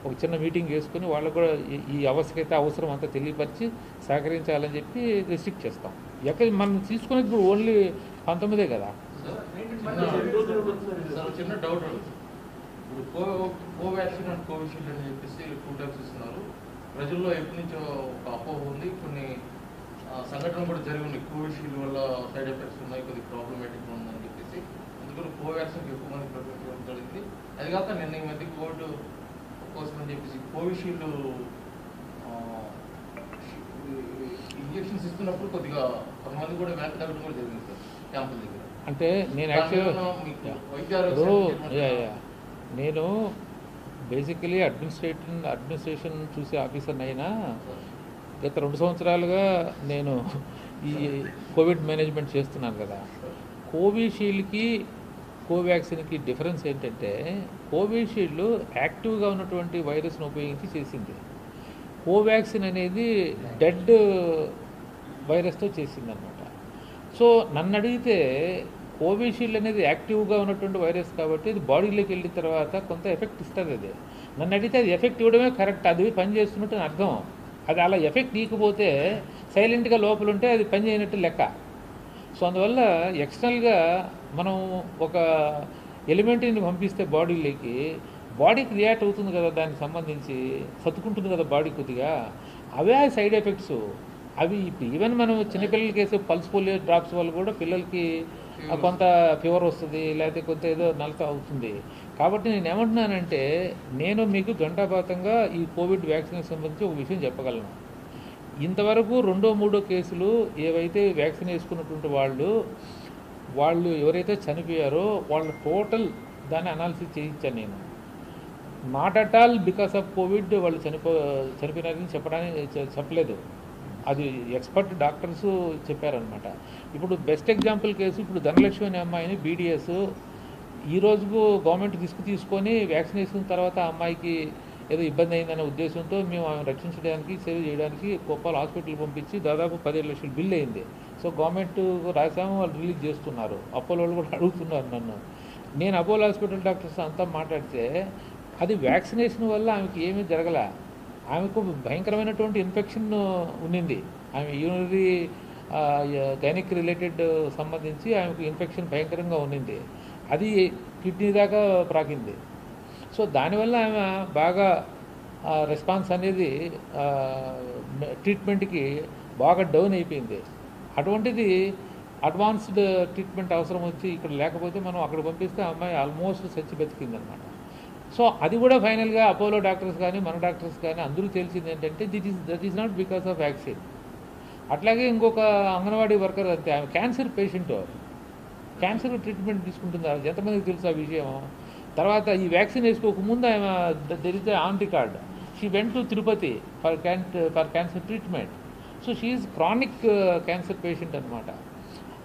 ఒక చిన్న మీటింగ్ వేసుకుని వాళ్ళకు కూడా ఈ ఆవశ్యకత అవసరం అంతా తెలియపరిచి సహకరించాలని చెప్పి రిస్ట్రిక్ట్ చేస్తాం. మనం తీసుకునేది ఇప్పుడు ఓన్లీ 19 కదా. చిన్న డౌట్, ఇప్పుడు కోవాక్సిన్ అండ్ కోవిషీల్డ్ అని చెప్పేసి 2 టైప్స్ ఇస్తున్నారు. ప్రజల్లో ఎప్పటి నుంచో ఒక అపోహ ఉంది, కొన్ని సంఘటనలు కూడా జరిగి ఉన్నాయి. కోవిషీల్డ్ వల్ల సైడ్ ఎఫెక్ట్స్ ఉన్నాయి, కొద్దిగా ప్రాబ్లమేటిక్గా ఉందని చెప్పేసి అందుకని కోవాక్సిన్కి ఎక్కువ మంది ప్రిఫరెన్స్ ఇవ్వడం జరిగింది. అది కాక నిన్న ఈ మధ్య కోవిడ్ కోసం అని చెప్పేసి కోవిషీల్డ్ ఇంజెక్షన్స్ ఇస్తున్నప్పుడు కొద్దిగా కొంతమంది కూడా వెనక్కి తగ్గడం కూడా జరిగింది సార్ క్యాంపుల దగ్గర. అంటే నేను నేను బేసికలీ అడ్మినిస్ట్రేషన్ చూసే ఆఫీసర్ అయినా గత 2 సంవత్సరాలుగా నేను ఈ కోవిడ్ మేనేజ్మెంట్ చేస్తున్నాను కదా. కోవిషీల్డ్కి కోవాక్సిన్కి డిఫరెన్స్ ఏంటంటే కోవిషీల్డ్ యాక్టివ్గా ఉన్నటువంటి వైరస్ను ఉపయోగించి చేసింది. కోవాక్సిన్ అనేది డెడ్ వైరస్తో చేసిందనమాట. సో నన్ను అడిగితే కోవిషీల్డ్ అనేది యాక్టివ్గా ఉన్నటువంటి వైరస్ కాబట్టి అది బాడీలోకి వెళ్ళిన తర్వాత కొంత ఎఫెక్ట్ ఇస్తుంది. అది నన్ను అడిగితే అది ఎఫెక్ట్ ఇవ్వడమే కరెక్ట్, అది పని చేస్తున్నట్టు అర్థం. అది అలా ఎఫెక్ట్ ఇవ్వకపోతే సైలెంట్గా లోపల ఉంటే అది పని చేయనట్టు లెక్క. సో అందువల్ల ఎక్స్టర్నల్గా మనం ఒక ఎలిమెంట్ని పంపిస్తే బాడీకి రియాక్ట్ అవుతుంది కదా, దానికి సంబంధించి సర్దుకుంటుంది కదా బాడీ కొద్దిగా. అవే సైడ్ ఎఫెక్ట్స్. అవి ఈవెన్ మనం చిన్నపిల్లలకి వేసే పల్స్ పోలియో డ్రాప్స్ వల్ల కూడా పిల్లలకి కొంత ఫీవర్ వస్తుంది, లేకపోతే కొంత ఏదో నలత అవుతుంది. కాబట్టి నేను ఏమంటున్నానంటే నేను మీకు గంటాపాతంగా ఈ కోవిడ్ వ్యాక్సిన్ సంబంధించి ఒక విషయం చెప్పగలను. ఇంతవరకు 2, 3 కేసులు ఏవైతే వ్యాక్సిన్ వేసుకున్నటువంటి వాళ్ళు ఎవరైతే చనిపోయారో వాళ్ళ టోటల్ దాన్ని అనాలిసిస్ చేయించాను నేను. Not at all because of Covid వాళ్ళు చనిపోయినారని చెప్పలేదు. అది ఎక్స్పర్ట్ డాక్టర్స్ చెప్పారనమాట. ఇప్పుడు బెస్ట్ ఎగ్జాంపుల్ కేసు ఇప్పుడు ధనలక్ష్మి అనే అమ్మాయిని బీడీఎస్ ఈ రోజుకు గవర్నమెంట్ తీసుకొని వ్యాక్సినేషన్ తర్వాత ఆ అమ్మాయికి ఏదో ఇబ్బంది అయిందనే ఉద్దేశంతో మేము ఆమెను రక్షించడానికి సేవ్ చేయడానికి కొప్పాల హాస్పిటల్ పంపించి దాదాపు 17 లక్షల బిల్ అయింది. సో గవర్నమెంట్ రాసాము, వాళ్ళు రిలీజ్ చేస్తున్నారు. అపోలో వాళ్ళు కూడా అడుగుతున్నారు నన్ను. నేను అపోలో హాస్పిటల్ డాక్టర్స్ అంతా మాట్లాడితే అది వ్యాక్సినేషన్ వల్ల ఆమెకి ఏమీ జరగలే. ఆమెకు భయంకరమైనటువంటి ఇన్ఫెక్షన్ ఉన్నింది. ఆమె యూరినరీ గైనిక్ రిలేటెడ్ సంబంధించి ఆమెకు ఇన్ఫెక్షన్ భయంకరంగా ఉన్నింది. అది కిడ్నీ దాకా ప్రాకింది. సో దానివల్ల ఆమె బాగా రెస్పాన్స్ అనేది ట్రీట్మెంట్కి బాగా డౌన్ అయిపోయింది. అటువంటిది అడ్వాన్స్డ్ ట్రీట్మెంట్ అవసరం వచ్చి ఇక్కడ లేకపోతే మనం అక్కడ పంపిస్తే అమ్మాయి ఆల్మోస్ట్ చచ్చి బతికిందనమాట. సో అది కూడా ఫైనల్గా అపోలో డాక్టర్స్ కానీ మన డాక్టర్స్ కానీ అందరూ తెలిసింది ఏంటంటే that is not because of vaccine. అట్లాగే ఇంకొక అంగన్వాడీ వర్కర్ అంతే, ఆమె క్యాన్సర్ పేషెంట్, క్యాన్సర్ ట్రీట్మెంట్ తీసుకుంటున్నారు. ఎంతమందికి తెలుసు ఆ విషయం? తర్వాత ఈ వ్యాక్సిన్ వేసుకోకముందు ఆమె there is on record she went to Tirupati for cancer treatment. So she is chronic cancer patient అనమాట.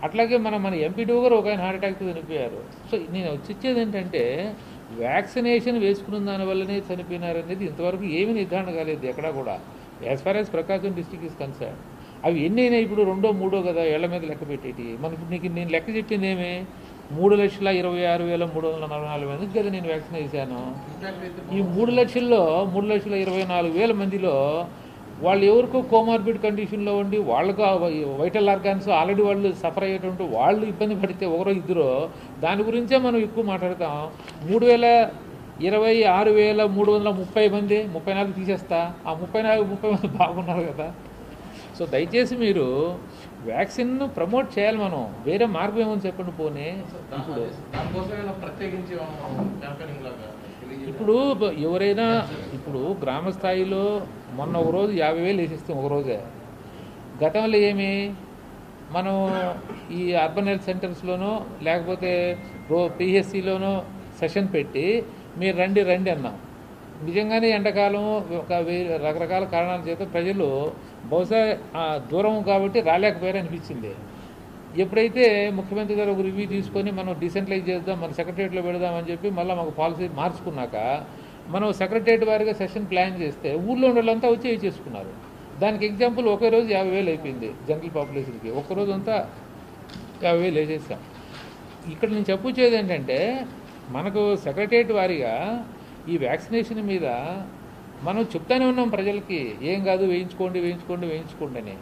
అట్లాగే మన ఎంపీడీఓ గారు ఒక ఆయన హార్ట్ అటాక్తో చనిపోయారు. సో నేను వచ్చేది ఏంటంటే వ్యాక్సినేషన్ వేసుకున్న దానివల్లనే చనిపోయినారనేది ఇంతవరకు ఏమీ నిర్ధారణ కాలేదు ఎక్కడా కూడా, as far as Prakasam district is concern. అవి ఎన్ని అయినా ఇప్పుడు 2, 3 కదా ఏళ్ల మీద లెక్క పెట్టేటి. మనకు నేను లెక్క చెప్పింది ఏమి 3,26,344 మందికి కదా నేను వ్యాక్సిన్ వేసాను. ఈ 3,24,000 మందిలో వాళ్ళు ఎవరికో కోమార్బిడ్ కండిషన్లో ఉండి వాళ్ళకు వైటల్ ఆర్గాన్స్ ఆల్రెడీ వాళ్ళు సఫర్ అయ్యేటువంటి వాళ్ళు ఇబ్బంది పడితే ఒకరో ఇద్దరు దాని గురించే మనం ఎక్కువ మాట్లాడతాం. 3,26,330 మంది 34 తీసేస్తా, ఆ 34-30 మంది బాగున్నారు కదా. సో దయచేసి మీరు వ్యాక్సిన్ను ప్రమోట్ చేయాలి, మనం వేరే మార్గం ఏమని చెప్పండి. పోనీ ఇప్పుడు ఎవరైనా ఇప్పుడు గ్రామ స్థాయిలో మొన్న ఒకరోజు 50,000 వేసిస్తాం ఒకరోజే. గతంలో ఏమి మనం ఈ అర్బన్ హెల్త్ సెంటర్స్లోనో లేకపోతే పిహెచ్సిలోనో సెషన్ పెట్టి మీరు రండి అన్నాం. నిజంగానే ఎండాకాలం ఒక రకరకాల కారణాల చేత ప్రజలు బహుశా దూరం కాబట్టి రాలేకపోయారు అనిపించింది. ఎప్పుడైతే ముఖ్యమంత్రి గారు ఒక రివ్యూ తీసుకొని మనం డిసెంట్రలైజ్ చేద్దాం, మన సెక్రటరియట్లో పెడదామని చెప్పి మళ్ళీ మాకు పాలసీ మార్చుకున్నాక మనం సెక్రటరియట్ వారిగా సెషన్ ప్లాన్ చేస్తే ఊళ్ళో ఉన్న వాళ్ళంతా వచ్చి చేసుకున్నారు. దానికి ఎగ్జాంపుల్ ఒకే రోజు 50,000 అయిపోయింది జనరల్ పాపులేషన్కి. ఒక్కరోజు అంతా 50,000 వేసేసాం. ఇక్కడ నేను చెప్పొచ్చేది ఏంటంటే మనకు సెక్రటరియట్ వారిగా ఈ వ్యాక్సినేషన్ మీద మనం చెప్తానే ఉన్నాం ప్రజలకి, ఏం కాదు వేయించుకోండి అని.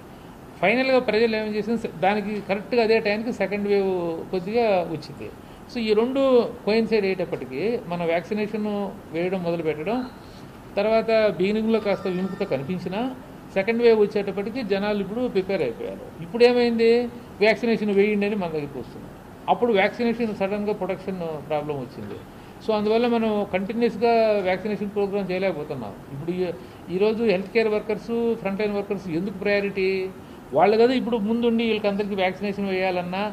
ఫైనల్గా ప్రజలు ఏం చేసింది, దానికి కరెక్ట్గా అదే టైంకి సెకండ్ వేవ్ కొద్దిగా వచ్చింది. సో ఈ రెండు కోయిన్సైడ్ అయ్యేటప్పటికీ మన వ్యాక్సినేషన్ వేయడం మొదలు పెట్టడం, తర్వాత బిగినింగ్లో కాస్త విముఖత కనిపించినా సెకండ్ వేవ్ వచ్చేటప్పటికి జనాలు ఇప్పుడు ప్రిపేర్ అయిపోయారు. ఇప్పుడు ఏమైంది, వ్యాక్సినేషన్ వేయండి అని మన దగ్గరికి వస్తుంది. అప్పుడు వ్యాక్సినేషన్ సడన్గా ప్రొడక్షన్ ప్రాబ్లం వచ్చింది. సో అందువల్ల మనం కంటిన్యూస్గా వ్యాక్సినేషన్ ప్రోగ్రామ్ చేయలేకపోతున్నాం. ఇప్పుడు ఈరోజు health care workers, front line workers ఎందుకు ప్రయారిటీ? వాళ్ళు కదా ఇప్పుడు ముందుండి వీళ్ళకందరికీ వ్యాక్సినేషన్ వేయాలన్నా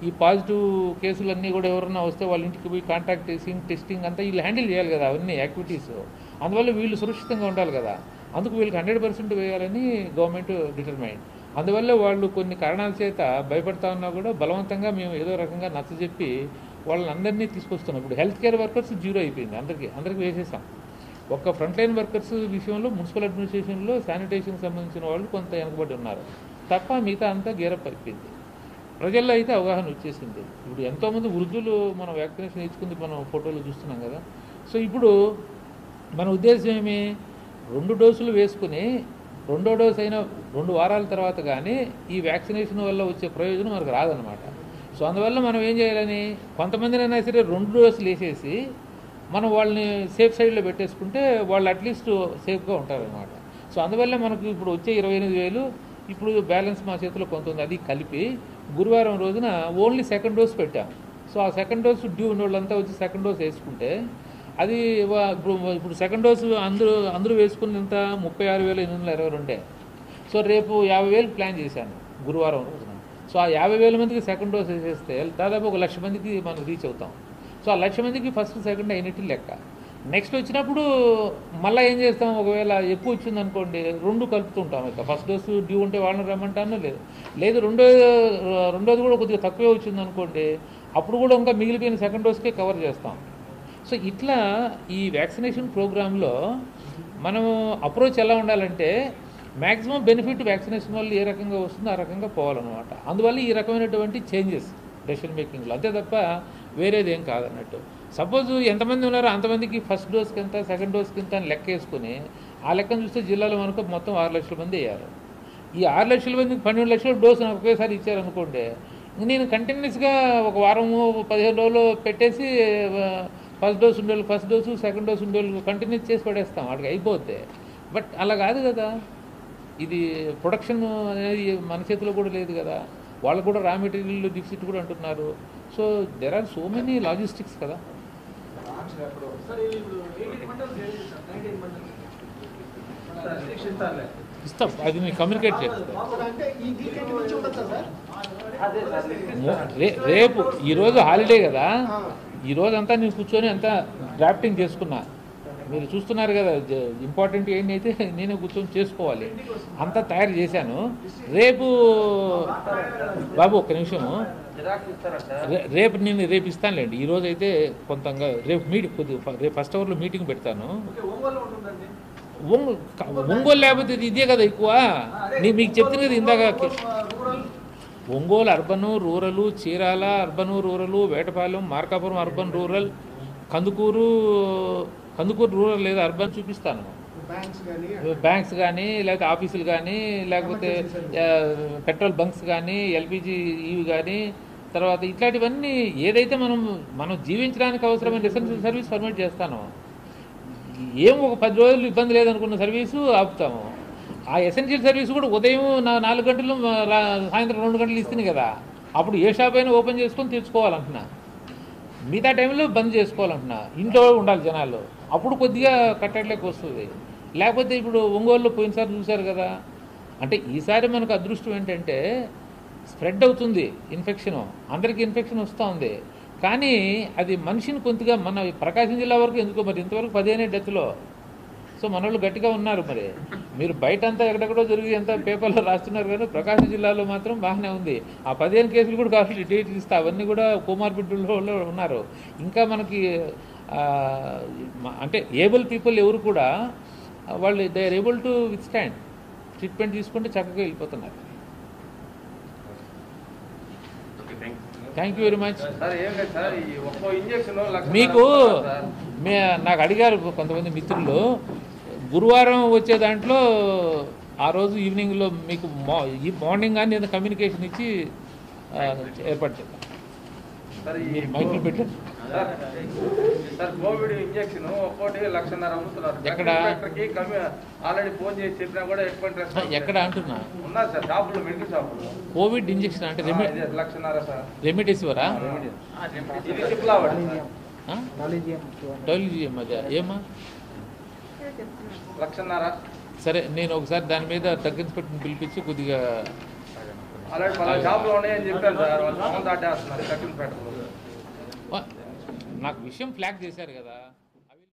ఈ పాజిటివ్ కేసులన్నీ కూడా ఎవరన్నా వస్తే వాళ్ళ ఇంటికి పోయి కాంటాక్ట్ ట్రేసింగ్, టెస్టింగ్ అంతా వీళ్ళు హ్యాండిల్ చేయాలి కదా, అవన్నీ యాక్టివిటీస్. అందువల్ల వీళ్ళు సురక్షితంగా ఉండాలి కదా, అందుకు వీళ్ళకి 100% వేయాలని గవర్నమెంట్ డిటర్మైన్. అందువల్ల వాళ్ళు కొన్ని కారణాల చేత భయపడతా ఉన్నా కూడా బలవంతంగా మేము ఏదో రకంగా నచ్చజెప్పి వాళ్ళని అందరినీ తీసుకొస్తున్నాం. ఇప్పుడు హెల్త్ కేర్ వర్కర్స్ 0 అయిపోయింది, అందరికీ వేసేసాం. ఒక్క ఫ్రంట్ లైన్ వర్కర్స్ విషయంలో మున్సిపల్ అడ్మినిస్ట్రేషన్లో శానిటేషన్కి సంబంధించిన వాళ్ళు కొంత వెనకబడి ఉన్నారు తప్ప మిగతా అంతా గేరప్ అయిపోయింది. ప్రజల్లో అయితే అవగాహన వచ్చేసింది. ఇప్పుడు ఎంతోమంది వృద్ధులు మనం వ్యాక్సినేషన్ ఇచ్చుకుంది మనం ఫోటోలు చూస్తున్నాం కదా. సో ఇప్పుడు మన ఉద్దేశం ఏమి, 2 డోసులు వేసుకుని 2వ డోసు అయిన 2 వారాల తర్వాత కానీ ఈ వ్యాక్సినేషన్ వల్ల వచ్చే ప్రయోజనం మనకు రాదనమాట. సో అందువల్ల మనం ఏం చేయాలని, కొంతమందినైనా సరే 2 డోసులు వేసేసి మనం వాళ్ళని సేఫ్ సైడ్లో పెట్టేసుకుంటే వాళ్ళు అట్లీస్ట్ సేఫ్గా ఉంటారనమాట. సో అందువల్ల మనకు ఇప్పుడు వచ్చే 28,000 ఇప్పుడు బ్యాలెన్స్ మా చేతిలో కొంత ఉంది, అది కలిపి గురువారం రోజున ఓన్లీ సెకండ్ డోస్ పెట్టాం. సో ఆ సెకండ్ డోస్ డ్యూ ఉన్న వాళ్ళంతా వచ్చి సెకండ్ డోస్ వేసుకుంటే అది ఇప్పుడు సెకండ్ డోసు అందరూ వేసుకున్నంత 36,822. సో రేపు 50,000 ప్లాన్ చేశాను గురువారం రోజున. సో ఆ 50,000 మందికి సెకండ్ డోస్ వేసేస్తే దాదాపు 1,00,000 మందికి మనం రీచ్ అవుతాం. సో ఆ 1,00,000 మందికి ఫస్ట్ సెకండ్ అయినట్టు లెక్క. నెక్స్ట్ వచ్చినప్పుడు మళ్ళీ ఏం చేస్తాం, ఒకవేళ ఎక్కువ వచ్చిందనుకోండి 2 కలుపుతుంటాం. ఇక ఫస్ట్ డోసు డ్యూ ఉంటే వాళ్ళని రమ్మంటాను, లేదు రెండోది కూడా కొద్దిగా తక్కువే వచ్చిందనుకోండి అప్పుడు కూడా ఇంకా మిగిలిపోయిన సెకండ్ డోస్కే కవర్ చేస్తాం. సో ఇట్లా ఈ వ్యాక్సినేషన్ ప్రోగ్రాంలో మనం అప్రోచ్ ఎలా ఉండాలంటే మ్యాక్సిమం బెనిఫిట్ వ్యాక్సినేషన్ వల్ల ఏ రకంగా వస్తుందో ఆ రకంగా పోవాలన్నమాట. అందువల్ల ఈ రకమైనటువంటి చేంజెస్ డెసిషన్ మేకింగ్లో, అంతే తప్ప వేరేది ఏం కాదన్నట్టు. సపోజ్ ఎంతమంది ఉన్నారో అంతమందికి ఫస్ట్ డోస్కి ఎంత, సెకండ్ డోస్కి ఎంత అని లెక్క వేసుకుని ఆ లెక్కను చూస్తే జిల్లాలో మనకు మొత్తం 6 లక్షల మంది అయ్యారు. ఈ 6 లక్షల మందికి 12 లక్షల డోసు నాకు ఒకేసారి ఇచ్చారనుకోండి, నేను కంటిన్యూస్గా ఒక వారము 15 రోజులు పెట్టేసి ఫస్ట్ డోస్ ఉండేవాళ్ళు ఫస్ట్ డోసు, సెకండ్ డోస్ ఉండేవాళ్ళు కంటిన్యూ చేసి పడేస్తాం, వాడికి అయిపోతే. బట్ అలా కాదు కదా, ఇది ప్రొడక్షన్ అనేది మన చేతిలో కూడా లేదు కదా, వాళ్ళు కూడా రా మెటీరియల్ డిఫిసిట్ కూడా అంటున్నారు. So there are so many logistics కదా. ఇస్తాం, అది నేను కమ్యూనికేట్ చేస్తాను. రేపు ఈరోజు హాలిడే కదా, ఈరోజంతా నేను కూర్చొని అంతా డ్రాఫ్టింగ్ చేసుకున్నా. మీరు చూస్తున్నారు కదా, ఇంపార్టెంట్ ఏంటైతే నేనే కూర్చొని చేసుకోవాలి, అంతా తయారు చేశాను. రేపు బాబు ఒక్క నిమిషము, రేపు ఇస్తానులేండి. ఈరోజు అయితే కొంతంగా రేపు ఫస్ట్ అవర్లో మీటింగ్ పెడతాను. ఒంగోలు లేకపోతే ఇదే కదా ఎక్కువ. మీకు చెప్తుంది కదా ఇందాక, Ongole urban రూరలు, Chirala urban రూరలు, Vetapalem Markapuram urban rural, Kandukur rural లేదా అర్బన్ చూపిస్తాను. బ్యాంక్స్ కానీ లేకపోతే ఆఫీసులు కానీ లేకపోతే పెట్రోల్ బంక్స్ కానీ ఎల్పిజి ఇవి కానీ తర్వాత ఇట్లాంటివన్నీ ఏదైతే మనం జీవించడానికి అవసరమైన ఎసెన్షియల్ సర్వీస్ పర్మిట్ చేస్తాను. ఏం ఒక 10 రోజులు ఇబ్బంది లేదనుకున్న సర్వీసు ఆపుతాము. ఆ ఎసెన్షియల్ సర్వీస్ కూడా ఉదయం 4 గంటలు సాయంత్రం 2 గంటలు ఇస్తుంది కదా, అప్పుడు ఏ షాప్ అయినా ఓపెన్ చేసుకొని తెచ్చుకోవాలంటున్నా. మిగతా టైంలో బంద్ చేసుకోవాలంటున్నా. ఇంట్లో ఉండాలి జనాలు, అప్పుడు కొద్దిగా కట్టడిలోకి వస్తుంది. లేకపోతే ఇప్పుడు ఒంగోలులో పోయినసారి చూశారు కదా, అంటే ఈసారి మనకు అదృష్టం ఏంటంటే స్ప్రెడ్ అవుతుంది ఇన్ఫెక్షన్, అందరికీ ఇన్ఫెక్షన్ వస్తూ ఉంది. కానీ అది మనిషిని కొద్దిగా మన ప్రకాశం జిల్లా వరకు ఎందుకో మరి ఇంతవరకు 15 డెత్లో. సో మన వాళ్ళు గట్టిగా ఉన్నారు. మరి మీరు బయట అంతా ఎక్కడెక్కడో జరిగి అంతా పేపర్లో రాస్తున్నారు కానీ ప్రకాశం జిల్లాలో మాత్రం బాగానే ఉంది. ఆ 15 కేసులు కూడా కావాలి డేట్లు ఇస్తా, అవన్నీ కూడా కోమార్బిడ్లో ఉన్నారు. ఇంకా మనకి అంటే ఏబుల్ పీపుల్ ఎవరు కూడా వాళ్ళు they are able to withstand, treatment తీసుకుంటే చక్కగా వెళ్ళిపోతున్నారు. Thank you very much. మీకు నాకు అడిగారు కొంతమంది మిత్రులు, గురువారం వచ్చే దాంట్లో ఆ రోజు ఈవినింగ్లో మీకు ఈ మార్నింగ్ కానీ నేను కమ్యూనికేషన్ ఇచ్చి ఏర్పాటు చేద్దాం. మీరు మైకులు పెట్టారు సార్, కోవిడ్ ఇంజెక్షన్ ఒక్కోటి 1,50,000 అమ్ముతున్నారు. ఎక్కడ ఆల్రెడీ ఫోన్ చేసి చెప్పినా కూడా ఎక్కడ అంటున్నా ఉన్నారు సార్, షాపులు, మెడికల్ షాపులు. కోవిడ్ ఇంజెక్షన్ అంటే 1,50,000 సార్. రెమిడెసివరా? ఇది సిప్లావాడు డబ్ల్యూజిఎం అదే ఏమా 1,50,000. సరే, నేను ఒకసారి దాని మీద తగ్గించుకొని పిలిపించి కొద్దిగా ఆల్రెడీ 10 షాపులు ఉన్నాయని చెప్పారు సార్, వాళ్ళు ఫోన్ దాటేస్తున్నారు. కట్టిన పెట్టలు నాకు విషయం ఫ్లాగ్ చేశారు కదా.